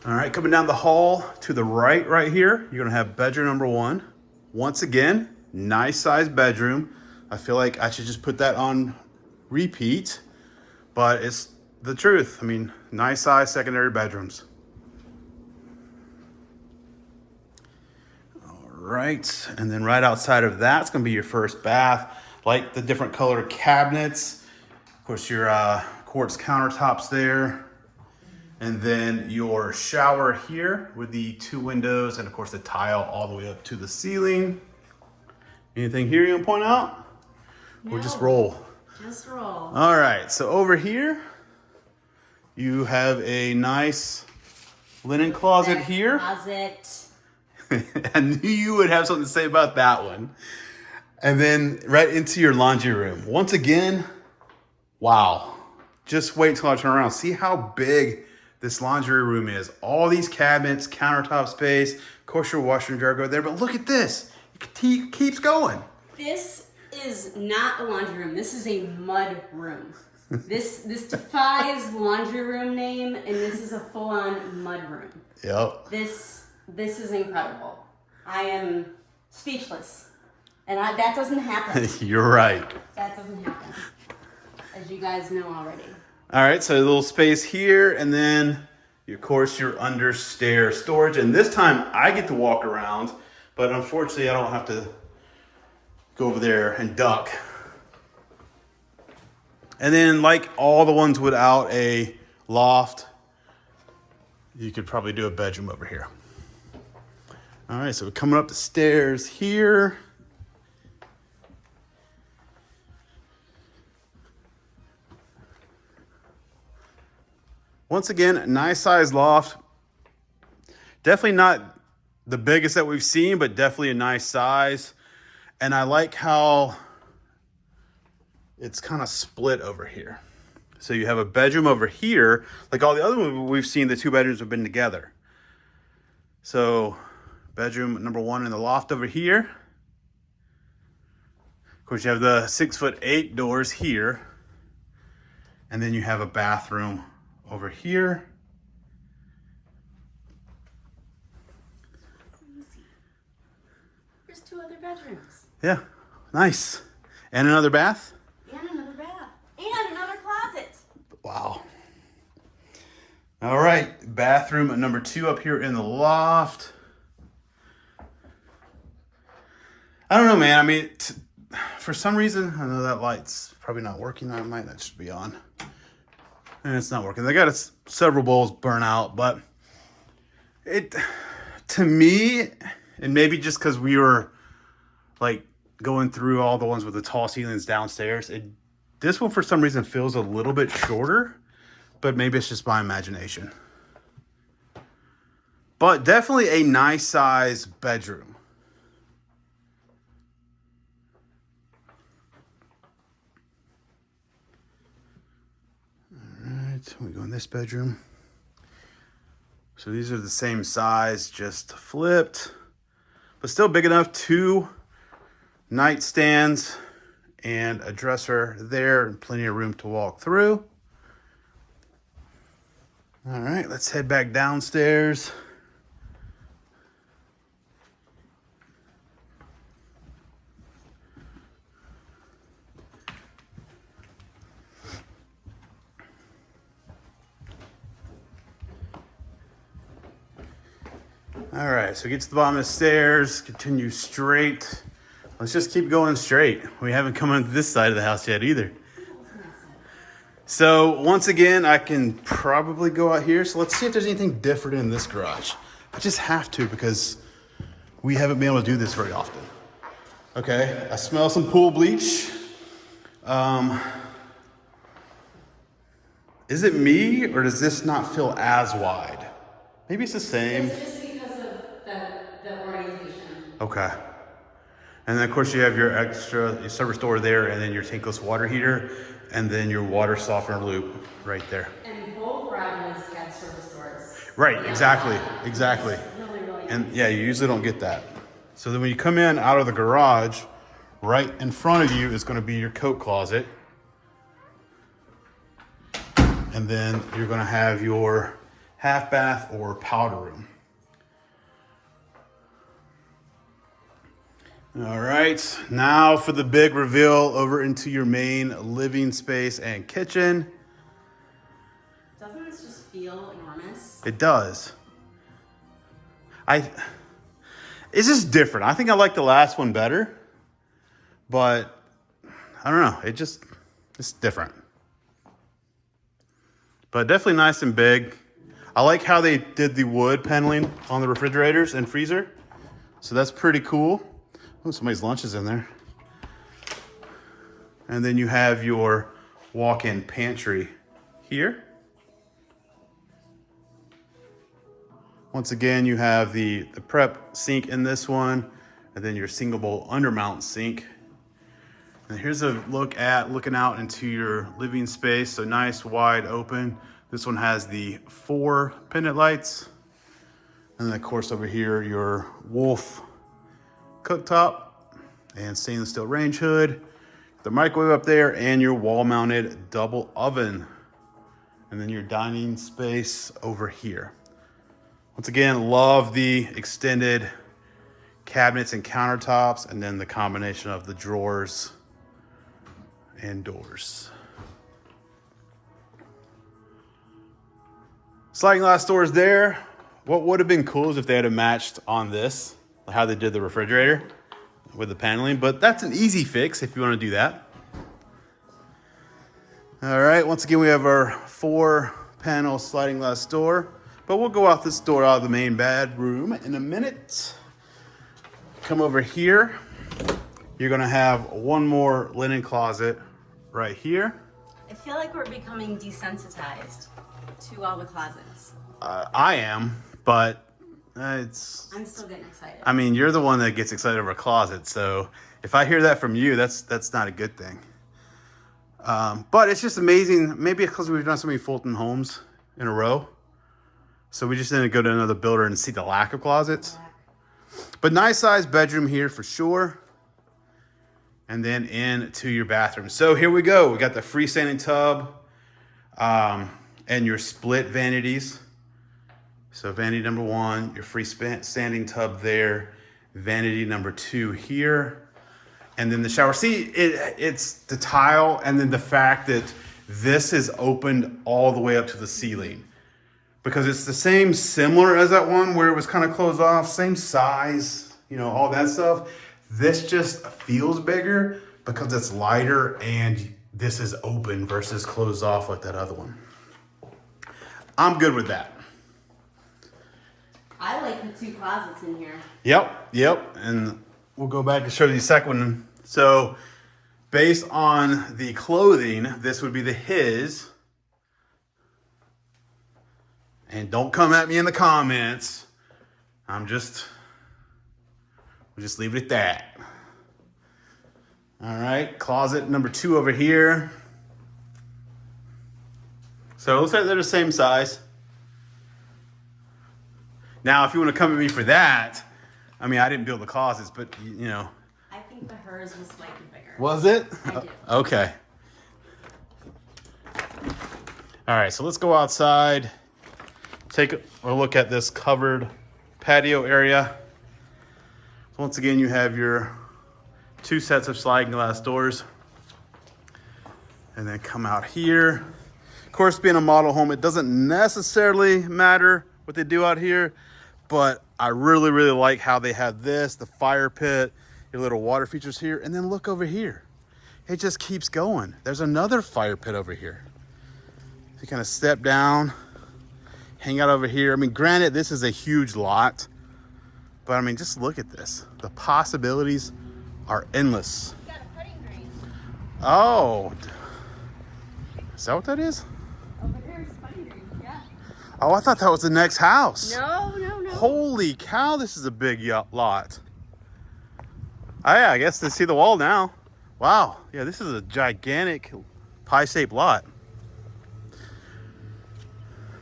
S1: All right, coming down the hall to the right here, you're gonna have bedroom number 1. Once again, nice sized bedroom. I feel like I should just put that on repeat, but it's the truth. I mean, nice size secondary bedrooms. Right, and then right outside of that's gonna be your first bath. Like the different color cabinets. Of course, your quartz countertops there. And then your shower here with the 2 windows and of course the tile all the way up to the ceiling. Anything here you wanna point out?
S2: No,
S1: or just roll?
S2: Just roll.
S1: All right, so over here, you have a nice linen closet here.
S2: Closet.
S1: I knew you would have something to say about that one. And then right into your laundry room. Once again, wow. Just wait till I turn around. See how big this laundry room is. All these cabinets, countertop space, of course your washer and dryer go there, but look at this. It keeps going.
S2: This is not a laundry room. This is a mud room. This defies laundry room name, and this is a full-on mud room.
S1: Yep.
S2: This is incredible. I am speechless. And that doesn't happen.
S1: You're right.
S2: That doesn't happen. As you guys know already.
S1: All right, so a little space here, and then, of course, your under stair storage. And this time, I get to walk around, but unfortunately, I don't have to go over there and duck. And then, like all the ones without a loft, you could probably do a bedroom over here. All right, so we're coming up the stairs here. Once again, a nice size loft. Definitely not the biggest that we've seen, but definitely a nice size. And I like how it's kind of split over here. So you have a bedroom over here. Like all the other ones we've seen, the 2 bedrooms have been together. So bedroom number 1 in the loft over here. Of course, you have the 6'8" doors here. And then you have a bathroom over here.
S2: There's 2 other bedrooms.
S1: Yeah, nice. And another bath?
S2: And another bath. And another closet.
S1: Wow. All right, bathroom number 2 up here in the loft. I don't know, man. I mean, for some reason, I know that light's probably not working. I might not just be on. And it's not working. They got several bowls burn out, but to me, and maybe just because we were like going through all the ones with the tall ceilings downstairs, this one for some reason feels a little bit shorter, but maybe it's just my imagination. But definitely a nice size bedroom. We go in this bedroom. So these are the same size, just flipped, but still big enough. 2 nightstands and a dresser there, and plenty of room to walk through. All right, let's head back downstairs. All right, so get to the bottom of the stairs, continue straight. Let's just keep going straight. We haven't come onto this side of the house yet either. So once again, I can probably go out here. So let's see if there's anything different in this garage. I just have to because we haven't been able to do this very often. Okay, I smell some pool bleach. Is it me or does this not feel as wide? Maybe it's the same.
S2: It's just because of the orientation.
S1: Okay. And then of course you have your extra service door there and then your tankless water heater. and then your water softener loop right there.
S2: And both garages had service doors.
S1: Right, exactly.
S2: Really, really nice.
S1: And yeah, you usually don't get that. So then when you come in out of the garage, right in front of you is going to be your coat closet. And then you're going to have your half bath or powder room. All right, now for the big reveal over into your main living space and kitchen.
S2: Doesn't this just feel enormous?
S1: It does. It's just different. I think I like the last one better, but I don't know. It's different. But definitely nice and big. I like how they did the wood paneling on the refrigerators and freezer. So that's pretty cool. Oh, somebody's lunch is in there. And then you have your walk-in pantry here. Once again, you have the prep sink in this one, and then your single bowl undermount sink. And here's a looking out into your living space. So nice, wide open. This one has the 4 pendant lights. And then of course over here, your Wolf cooktop and stainless steel range hood, the microwave up there, and your wall mounted double oven. And then your dining space over here. Once again, love the extended cabinets and countertops, and then the combination of the drawers and doors. Sliding glass doors there. What would have been cool is if they had matched on this, how they did the refrigerator with the paneling, but that's an easy fix if you want to do that. All right, once again, we have our 4-panel sliding glass door, but we'll go out this door out of the main bedroom in a minute. Come over here. You're gonna have one more linen closet right here.
S2: I feel like we're becoming desensitized to all the closets.
S1: I am, but I'm
S2: still getting excited.
S1: I mean, you're the one that gets excited over a closet, so if I hear that from you, that's not a good thing. But it's just amazing. Maybe because we've done so many Fulton Homes in a row, so we just didn't go to another builder and see the lack of closets. But nice size bedroom here for sure. And then into your bathroom. So here we go. We got the freestanding tub and your split vanities. So vanity number 1, your freestanding tub there. Vanity number 2 here. And then the shower. See, it's the tile and then the fact that this is opened all the way up to the ceiling. Because it's the same, similar as that one where it was kind of closed off, same size, you know, all that stuff. This just feels bigger because it's lighter and this is open versus closed off like that other one. I'm good with that.
S2: I like the 2 closets in here.
S1: Yep. And we'll go back and show you the second one. So based on the clothing, this would be the his. And don't come at me in the comments. We'll just leave it at that. All right, closet number 2 over here. So it looks like they're the same size. Now, if you want to come at me for that, I mean, I didn't build the closets, but you know.
S2: I think the hers was slightly bigger.
S1: Was it?
S2: I do.
S1: Okay. All right, so let's go outside. Take a look at this covered patio area. So once again, you have your 2 sets of sliding glass doors. And then come out here. Of course, being a model home, it doesn't necessarily matter what they do out here, but I really, really like how they have this, the fire pit, your little water features here, and then look over here. It just keeps going. There's another fire pit over here. So you kind of step down, hang out over here. I mean, granted, this is a huge lot, but I mean, just look at this. The possibilities are endless.
S2: You got a putting green.
S1: Oh, is that what that is?
S2: Over here is putting green, yeah.
S1: Oh, I thought that was the next house.
S2: No.
S1: Holy cow, this is a big lot. Oh, yeah, I guess they see the wall now. Wow, yeah, this is a gigantic pie-shaped lot.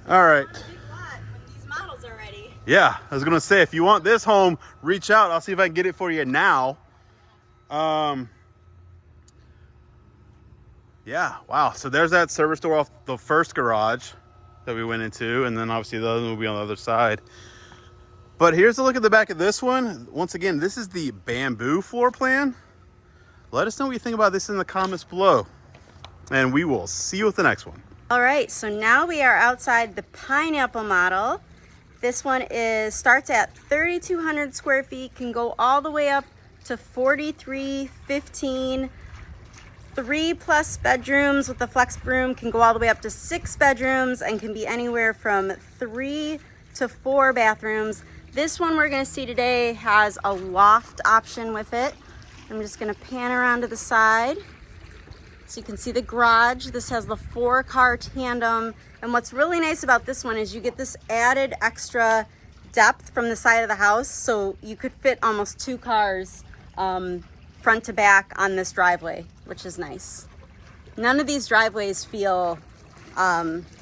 S1: All right.
S2: Big lot when these models are ready.
S1: Yeah, I was gonna say, if you want this home, reach out. I'll see if I can get it for you now. Yeah, wow. So there's that service door off the first garage that we went into, and then obviously the other one will be on the other side. But here's a look at the back of this one. Once again, this is the bamboo floor plan. Let us know what you think about this in the comments below, and we will see you with the next one.
S2: All right, so now we are outside the pineapple model. This one starts at 3,200 square feet, can go all the way up to 4,315. 3+ bedrooms with the flex room, can go all the way up to 6 bedrooms, and can be anywhere from 3 to 4 bathrooms. This one we're going to see today has a loft option with it. I'm just going to pan around to the side so you can see the garage. This has the 4-car tandem, and what's really nice about this one is you get this added extra depth from the side of the house, so you could fit almost 2 cars front to back on this driveway, which is nice. None of these driveways feel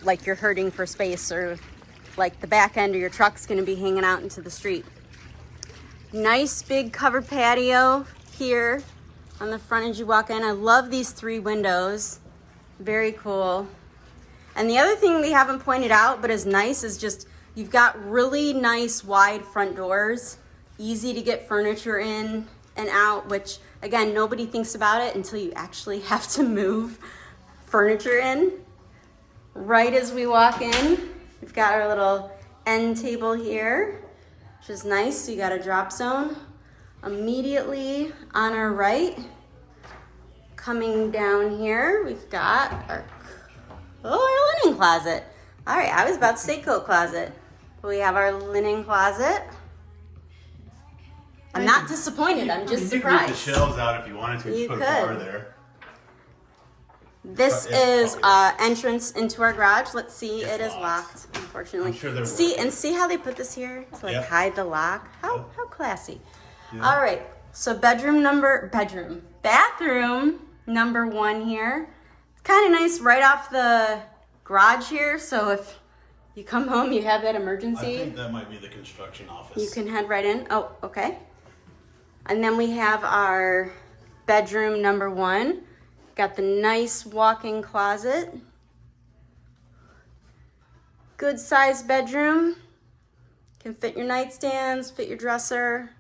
S2: like you're hurting for space, or like the back end of your truck's gonna be hanging out into the street. Nice big covered patio here on the front as you walk in. I love these 3 windows, very cool. And the other thing we haven't pointed out but is nice is just you've got really nice wide front doors, easy to get furniture in and out, which again, nobody thinks about it until you actually have to move furniture in. Right as we walk in, we've got our little end table here, which is nice. So you got a drop zone. Immediately on our right, coming down here, we've got our linen closet. All right, I was about to say coat closet, but we have our linen closet. I'm not disappointed. I'm just surprised.
S1: You could move the shelves out if you wanted to.
S2: You
S1: Just put
S2: could.
S1: a bar there.
S2: This is entrance into our garage. Let's see. It is locked, unfortunately.
S1: I'm sure they're
S2: see how they put this here to like hide the lock. How classy.
S1: Yeah.
S2: All right. So bathroom number 1 here. It's kind of nice right off the garage here. So if you come home, you have that emergency.
S1: I think that might be the construction office.
S2: You can head right in. Oh, okay. And then we have our bedroom number 1. Got the nice walk-in closet. Good sized bedroom. Can fit your nightstands, fit your dresser.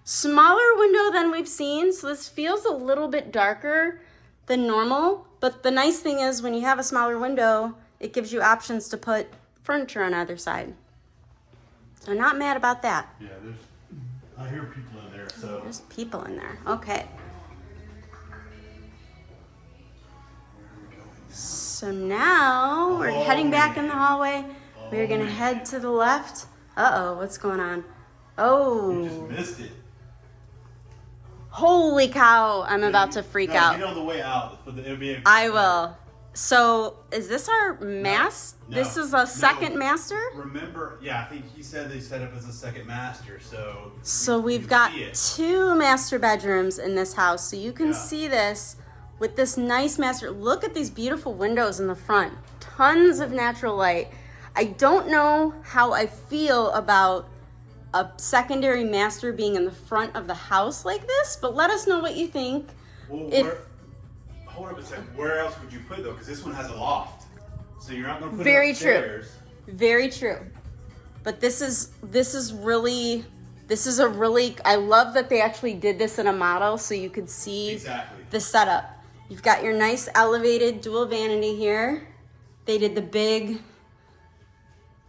S2: Smaller window than we've seen, so this feels a little bit darker than normal. But the nice thing is when you have a smaller window, it gives you options to put furniture on either side. So not mad about that.
S1: Yeah, I hear people in there, so.
S2: There's people in there. Okay. So now we're heading back in the hallway. We're gonna head to the left. Uh-oh, what's going on? Oh.
S1: You just missed it.
S2: Holy cow, I'm about to freak out.
S1: Get on the way out. It'll be
S2: I will. So is this our mass?
S1: No,
S2: this is a second master?
S1: Remember, yeah, I think he said they set up as a second master, so.
S2: So we've got 2 master bedrooms in this house. So you can see this with this nice master. Look at these beautiful windows in the front. Tons of natural light. I don't know how I feel about a secondary master being in the front of the house like this, but let us know what you think.
S1: Well, hold up a second. Where else would you put it though? Because this one has a loft, so you're not going to put
S2: Very
S1: it upstairs.
S2: true. Very true. But this is a really, I love that they actually did this in a model so you could see the setup. You've got your nice elevated dual vanity here. They did the big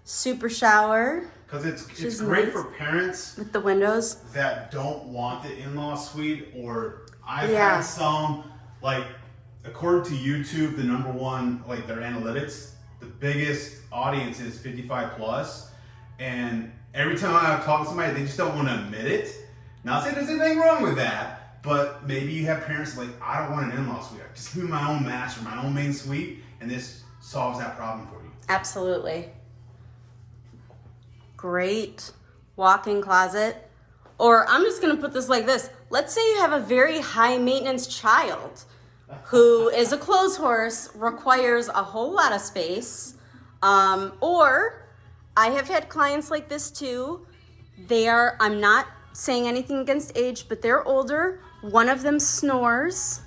S2: super shower.
S1: Because it's great for parents
S2: with the windows
S1: that don't want the in-law suite, or I've had some, like, according to YouTube, the number one, like their analytics, the biggest audience is 55 plus, and every time I've talked to somebody, they just don't want to admit it. Not saying there's anything wrong with that, but maybe you have parents like, I don't want an in-law suite. Just give me my own master, my own main suite, and this solves that problem for you.
S2: Absolutely. Great walk-in closet. Or I'm just gonna put this like this. Let's say you have a very high maintenance child. who is a clothes horse, requires a whole lot of space. Or I have had clients like this too. I'm not saying anything against age, but they're older. One of them snores,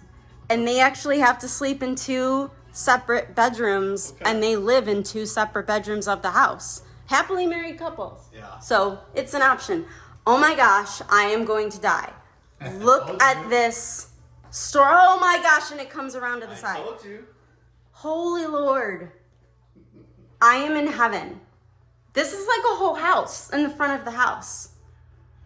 S2: and they actually have to sleep in 2 separate bedrooms, and they live in 2 separate bedrooms of the house. Happily married couples.
S1: Yeah.
S2: So it's an option. Oh my gosh, I am going to die. Look at this store. Oh my gosh, and it comes around to the side.
S1: I told you.
S2: Holy Lord. I am in heaven. This is like a whole house in the front of the house.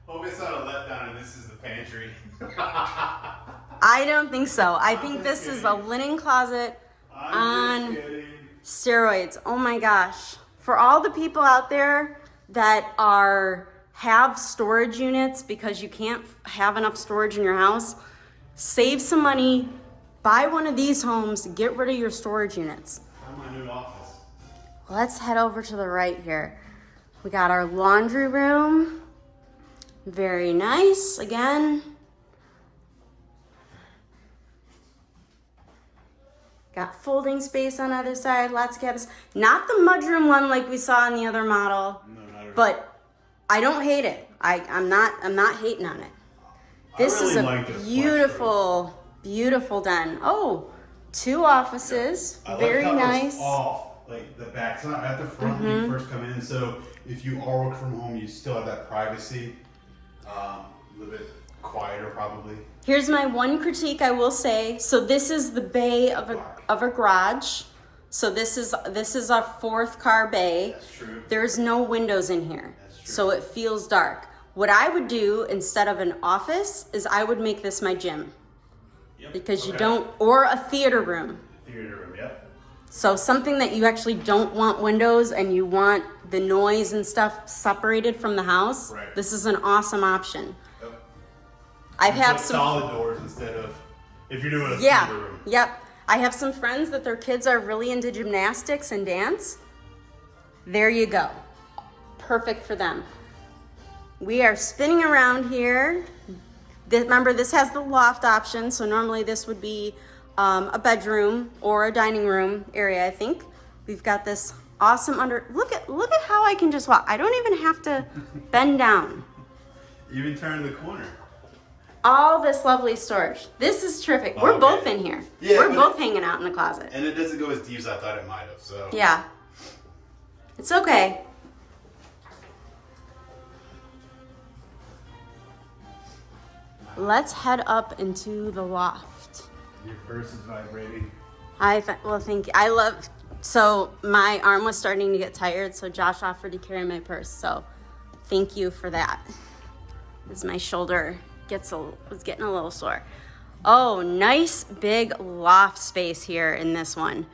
S1: Hope it's not a letdown and this is the pantry.
S2: I don't think so. I think this is a linen closet on steroids. Oh my gosh. For all the people out there that have storage units because you can't have enough storage in your house, save some money, buy one of these homes, get rid of your storage units.
S1: I'm my new office.
S2: Let's head over to the right here. We got our laundry room. Very nice, again. Got folding space on the other side, lots of cabinets. Not the mudroom one like we saw in the other model,
S1: No, not at all.
S2: but I don't hate it. I'm not hating on it. This
S1: really
S2: is a
S1: like this
S2: beautiful, beautiful den. Oh, 2 offices,
S1: I
S2: very
S1: like how
S2: nice.
S1: It's off, like the back's not at the front when you first come in. So if you are working from home, you still have that privacy. A little bit quieter, probably.
S2: Here's my one critique I will say. So this is the bay of a garage. So this is our 4th car bay.
S1: That's true.
S2: There's no windows in here.
S1: That's true.
S2: So it feels dark. What I would do instead of an office is I would make this my gym.
S1: Yep.
S2: Because you
S1: Okay.
S2: don't, or a theater room.
S1: Theater room, yep.
S2: So something that you actually don't want windows and you want the noise and stuff separated from the house.
S1: Right.
S2: This is an awesome option.
S1: Yep.
S2: I've
S1: You
S2: had
S1: put
S2: some
S1: solid doors instead of if you're doing a
S2: Yeah,
S1: theater room.
S2: yep. I have some friends that their kids are really into gymnastics and dance. There you go. Perfect for them. We are spinning around here. Remember, this has the loft option, so normally this would be a bedroom or a dining room area, I think. We've got this awesome look at how I can just walk. I don't even have to bend down.
S1: Even turn the corner.
S2: All this lovely storage. This is terrific. We're
S1: Okay.
S2: both in here.
S1: Yeah,
S2: We're
S1: but
S2: both hanging out in the closet.
S1: And it doesn't go as deep as I thought it might have. So
S2: Yeah. It's okay. Let's head up into the loft.
S1: Your purse is vibrating.
S2: Well, thank you. So my arm was starting to get tired, so Josh offered to carry my purse. So thank you for that. As my shoulder was getting a little sore. Oh, nice big loft space here in this one.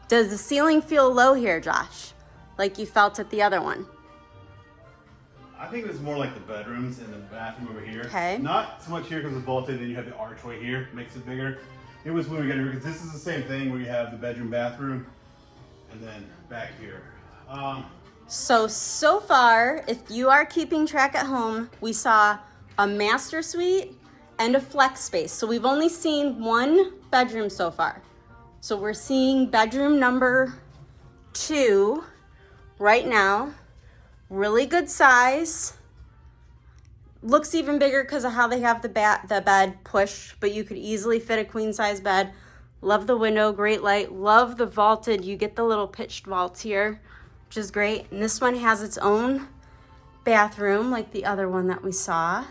S2: Does the ceiling feel low here, Josh? Like you felt at the other one?
S1: I think it's more like the bedrooms and the bathroom over here.
S2: Okay.
S1: Not so much here because it's vaulted, then you have the archway here, makes it bigger. It was when we got here, because this is the same thing where you have the bedroom, bathroom, and then back here.
S2: So far, if you are keeping track at home, we saw a master suite and a flex space. So we've only seen 1 bedroom so far. So we're seeing bedroom number 2 right now. Really good size. Looks even bigger because of how they have the bed pushed, but you could easily fit a queen size bed. Love the window, great light. Love the vaulted. You get the little pitched vaults here, which is great. And this one has its own bathroom like the other one that we saw.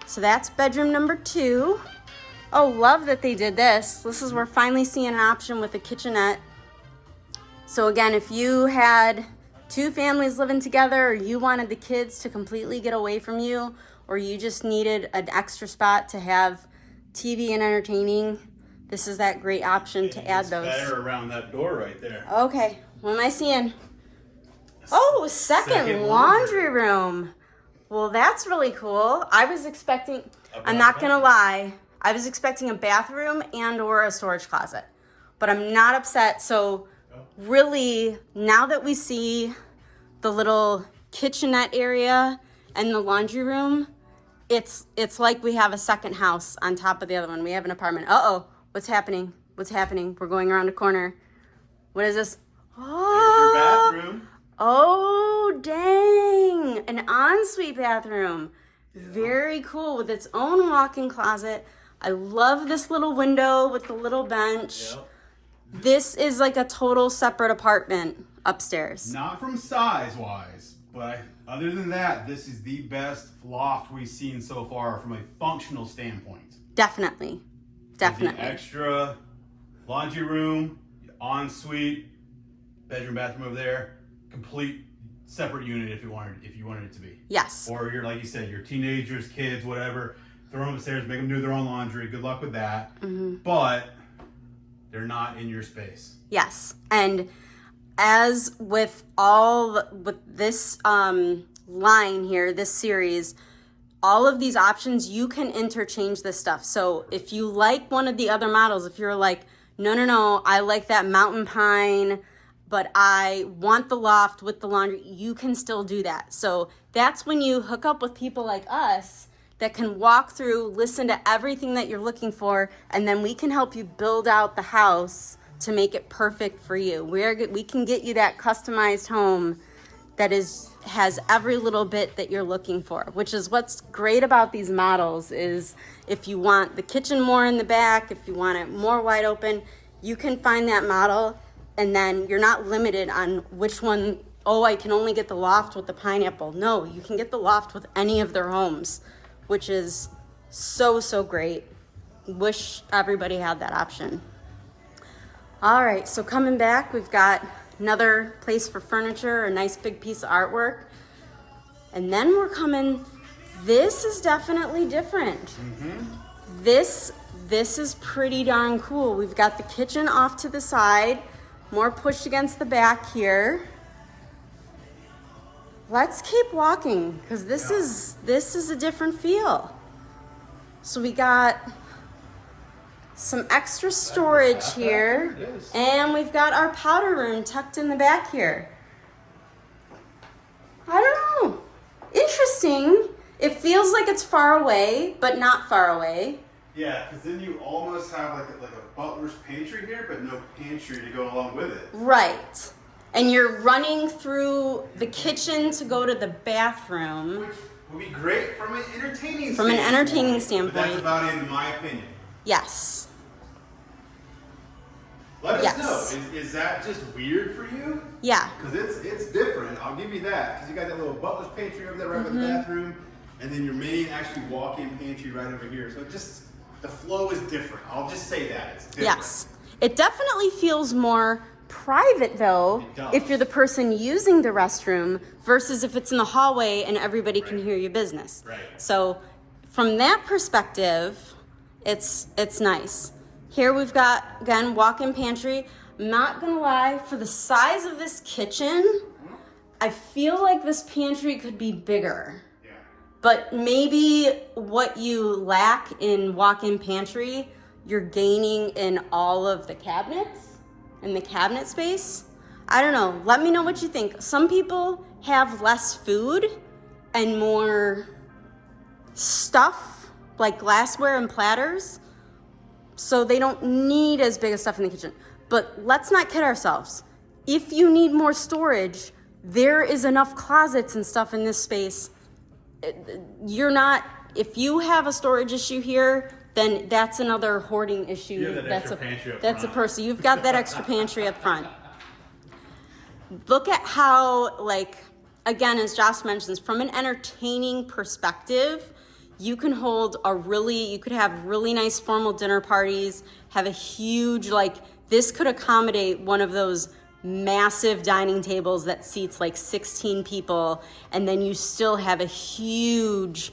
S2: So that's bedroom number 2. Oh, love that they did this. We're finally seeing an option with a kitchenette. So again, if you had 2 families living together, or you wanted the kids to completely get away from you, or you just needed an extra spot to have TV and entertaining, this is that great option to add those.
S1: Better around that door right there.
S2: Okay, what am I seeing? Oh, second laundry room. Well, that's really cool. I was expecting, I'm not gonna lie, I was expecting a bathroom and or a storage closet, but I'm not upset. So really, now that we see the little kitchenette area And the laundry room, it's like we have a second house on top of the other one. We have an apartment. Uh-oh, what's happening? What's happening? We're going around a corner. What is this? Oh,
S1: There's your bathroom.
S2: Oh, dang. An ensuite bathroom. Very cool with its own walk-in closet. I love this little window with the little bench.
S1: Yep.
S2: This is like a total separate apartment upstairs.
S1: Not from size-wise, but other than that, this is the best loft we've seen so far from a functional standpoint.
S2: Definitely. Definitely.
S1: The extra laundry room, ensuite, bedroom, bathroom over there, complete separate unit if you wanted it to be.
S2: Yes.
S1: Or you're, like you said, your teenagers, kids, whatever, throw them upstairs, make them do their own laundry. Good luck with that.
S2: Mm-hmm.
S1: But they're not in your space.
S2: Yes. And as with this line here, this series, all of these options, you can interchange this stuff. So if you like one of the other models, if you're like, no, I like that mountain pine, but I want the loft with the laundry, you can still do that. So that's when you hook up with people like us that can walk through, listen to everything that you're looking for, and then we can help you build out the house to make it perfect for you. We can get you that customized home that has every little bit that you're looking for, which is what's great about these models. Is if you want the kitchen more in the back, if you want it more wide open, you can find that model, and then you're not limited on which one. Oh, I can only get the loft with the pineapple. No, you can get the loft with any of their homes, which is so great. Wish everybody had that option. All right, so coming back, we've got another place for furniture, a nice big piece of artwork. And then we're coming, this is definitely different. Mm-hmm. This is pretty darn cool. We've got the kitchen off to the side, more pushed against the back here. Let's keep walking, because this is a different feel. So we got some extra storage here, and we've got our powder room tucked in the back here. I don't know. Interesting. It feels like it's far away, but not far away.
S1: Yeah, because then you almost have like a butler's pantry here, but no pantry to go along with it.
S2: Right. And you're running through the kitchen to go to the bathroom.
S1: Which would be great from an entertaining
S2: standpoint.
S1: But that's about it, in my opinion.
S2: Yes.
S1: Let us know. Is that just weird for you?
S2: Yeah.
S1: Because it's different. I'll give you that. Because you got that little butler's pantry over there right by the bathroom, and then your main actually walk-in pantry right over here. So the flow is different. I'll just say that. It's different.
S2: Yes. It definitely feels more private though if you're the person using the restroom versus if it's in the hallway and everybody can hear your business.
S1: Right.
S2: So from that perspective, it's nice. Here we've got, again, walk-in pantry. I'm not gonna lie, for the size of this kitchen, I feel like this pantry could be bigger.
S1: Yeah.
S2: But maybe what you lack in walk-in pantry, you're gaining in all of the cabinets and the cabinet space. I don't know. Let me know what you think. Some people have less food and more stuff, like glassware and platters, so they don't need as big of stuff in the kitchen. But let's not kid ourselves. If you need more storage, there is enough closets and stuff in this space. If you have a storage issue here, then that's another hoarding issue.
S1: You have that extra pantry up
S2: that's a
S1: front.
S2: person. You've got that extra pantry up front. Look at how, like, again, as Josh mentions, from an entertaining perspective, you can you could have really nice formal dinner parties, have a huge, this could accommodate one of those massive dining tables that seats like 16 people, and then you still have a huge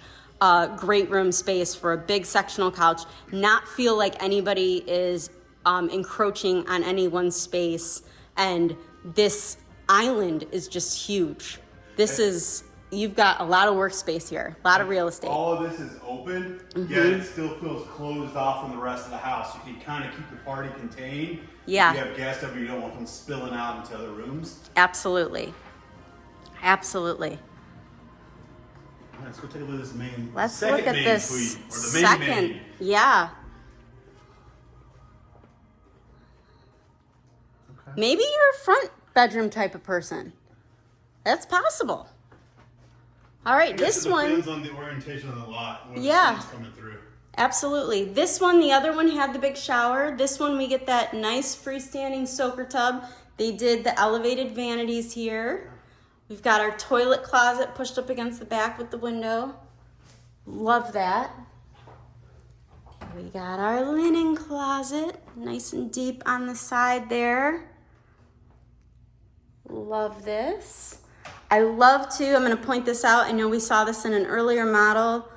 S2: great room space for a big sectional couch, not feel like anybody is encroaching on anyone's space. And this island is just huge. You've got a lot of workspace here, a lot of real estate.
S1: All of this is open, yet it still feels closed off from the rest of the house. You can kind of keep the party contained.
S2: Yeah.
S1: If you have guests over, you don't want them spilling out into other rooms.
S2: Absolutely.
S1: Let's go take a look at this main.
S2: Let's
S1: second
S2: look at
S1: main
S2: this
S1: suite, or the main
S2: second.
S1: main.
S2: Yeah.
S1: Okay.
S2: Maybe you're a front bedroom type of person. That's possible. All right, this one.
S1: Depends on the orientation of the lot. When
S2: Yeah.
S1: the sun's coming through.
S2: Absolutely. This one, the other one had the big shower. This one, we get that nice freestanding soaker tub. They did the elevated vanities here. We've got our toilet closet pushed up against the back with the window. Love that. We got our linen closet, nice and deep on the side there. Love this. I love to, I'm going to point this out. I know we saw this in an earlier model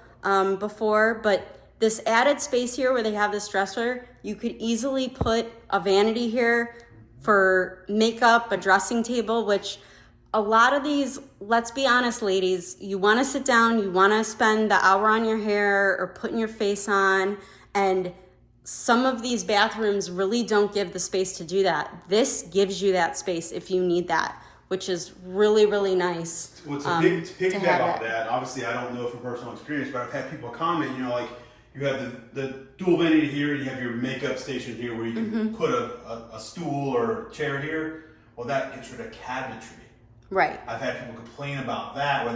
S2: before, but this added space here where they have this dresser, you could easily put a vanity here for makeup, a dressing table, which a lot of these, let's be honest, ladies, you want to sit down, you want to spend the hour on your hair or putting your face on, and some of these bathrooms really don't give the space to do that. This gives you that space if you need that, which is really, really nice.
S1: Well, to piggyback off that, obviously I don't know from personal experience, but I've had people comment, you know, like you have the dual vanity here, and you have your makeup station here where you can put a stool or a chair here. Well, that gets rid of cabinetry.
S2: Right.
S1: I've had people complain about that, where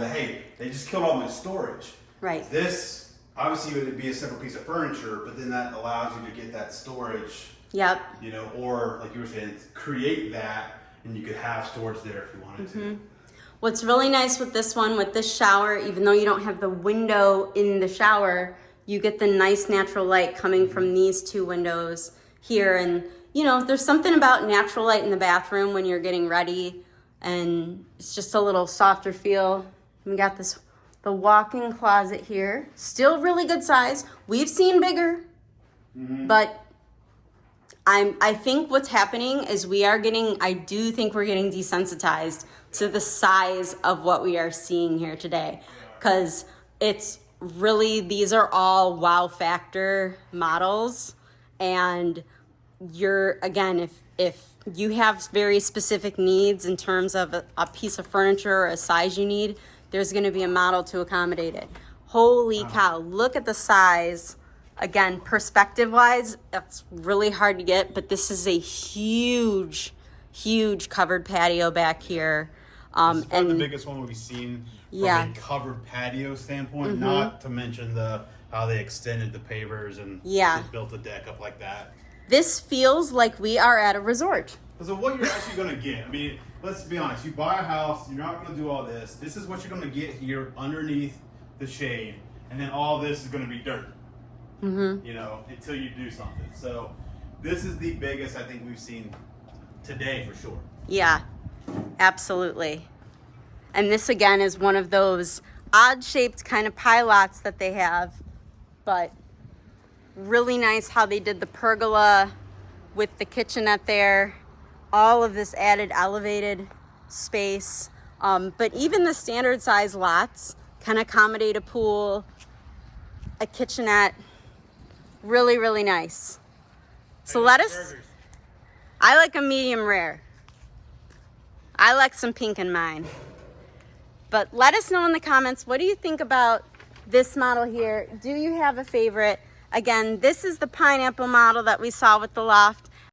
S1: they just killed all my storage.
S2: Right.
S1: This, obviously, would be a separate piece of furniture, but then that allows you to get that storage.
S2: Yep.
S1: You know, or like you were saying, create that, and you could have storage there if you wanted to.
S2: What's really nice with this one, with this shower, even though you don't have the window in the shower, you get the nice natural light coming from these two windows here. And, you know, there's something about natural light in the bathroom when you're getting ready, and it's just a little softer feel. We got the walk-in closet here, still really good size. We've seen bigger, but I think what's happening is I do think we're getting desensitized to the size of what we are seeing here today, because it's really, these are all wow factor models, and again, if you have very specific needs in terms of a piece of furniture or a size you need, there's going to be a model to accommodate it. Holy cow, look at the size. Again, perspective wise, that's really hard to get, but this is a huge covered patio back here.
S1: This is probably the biggest one we've seen from
S2: Yeah.
S1: a covered patio standpoint, not to mention how they extended the pavers and built the deck up like that.
S2: This feels like we are at a resort.
S1: So what you're actually going to get, I mean, let's be honest, you buy a house, you're not going to do all this. This is what you're going to get here underneath the shade, and then all this is going to be dirt, you know, until you do something. So this is the biggest I think we've seen today for sure.
S2: Yeah, absolutely. And this again is one of those odd shaped kind of pilots that they have, but really nice how they did the pergola with the kitchenette there. All of this added elevated space. But even the standard size lots can accommodate a pool, a kitchenette. Really, really nice. So I like a medium rare. I like some pink in mine. But let us know in the comments, what do you think about this model here? Do you have a favorite? Again, this is the pineapple model that we saw with the loft.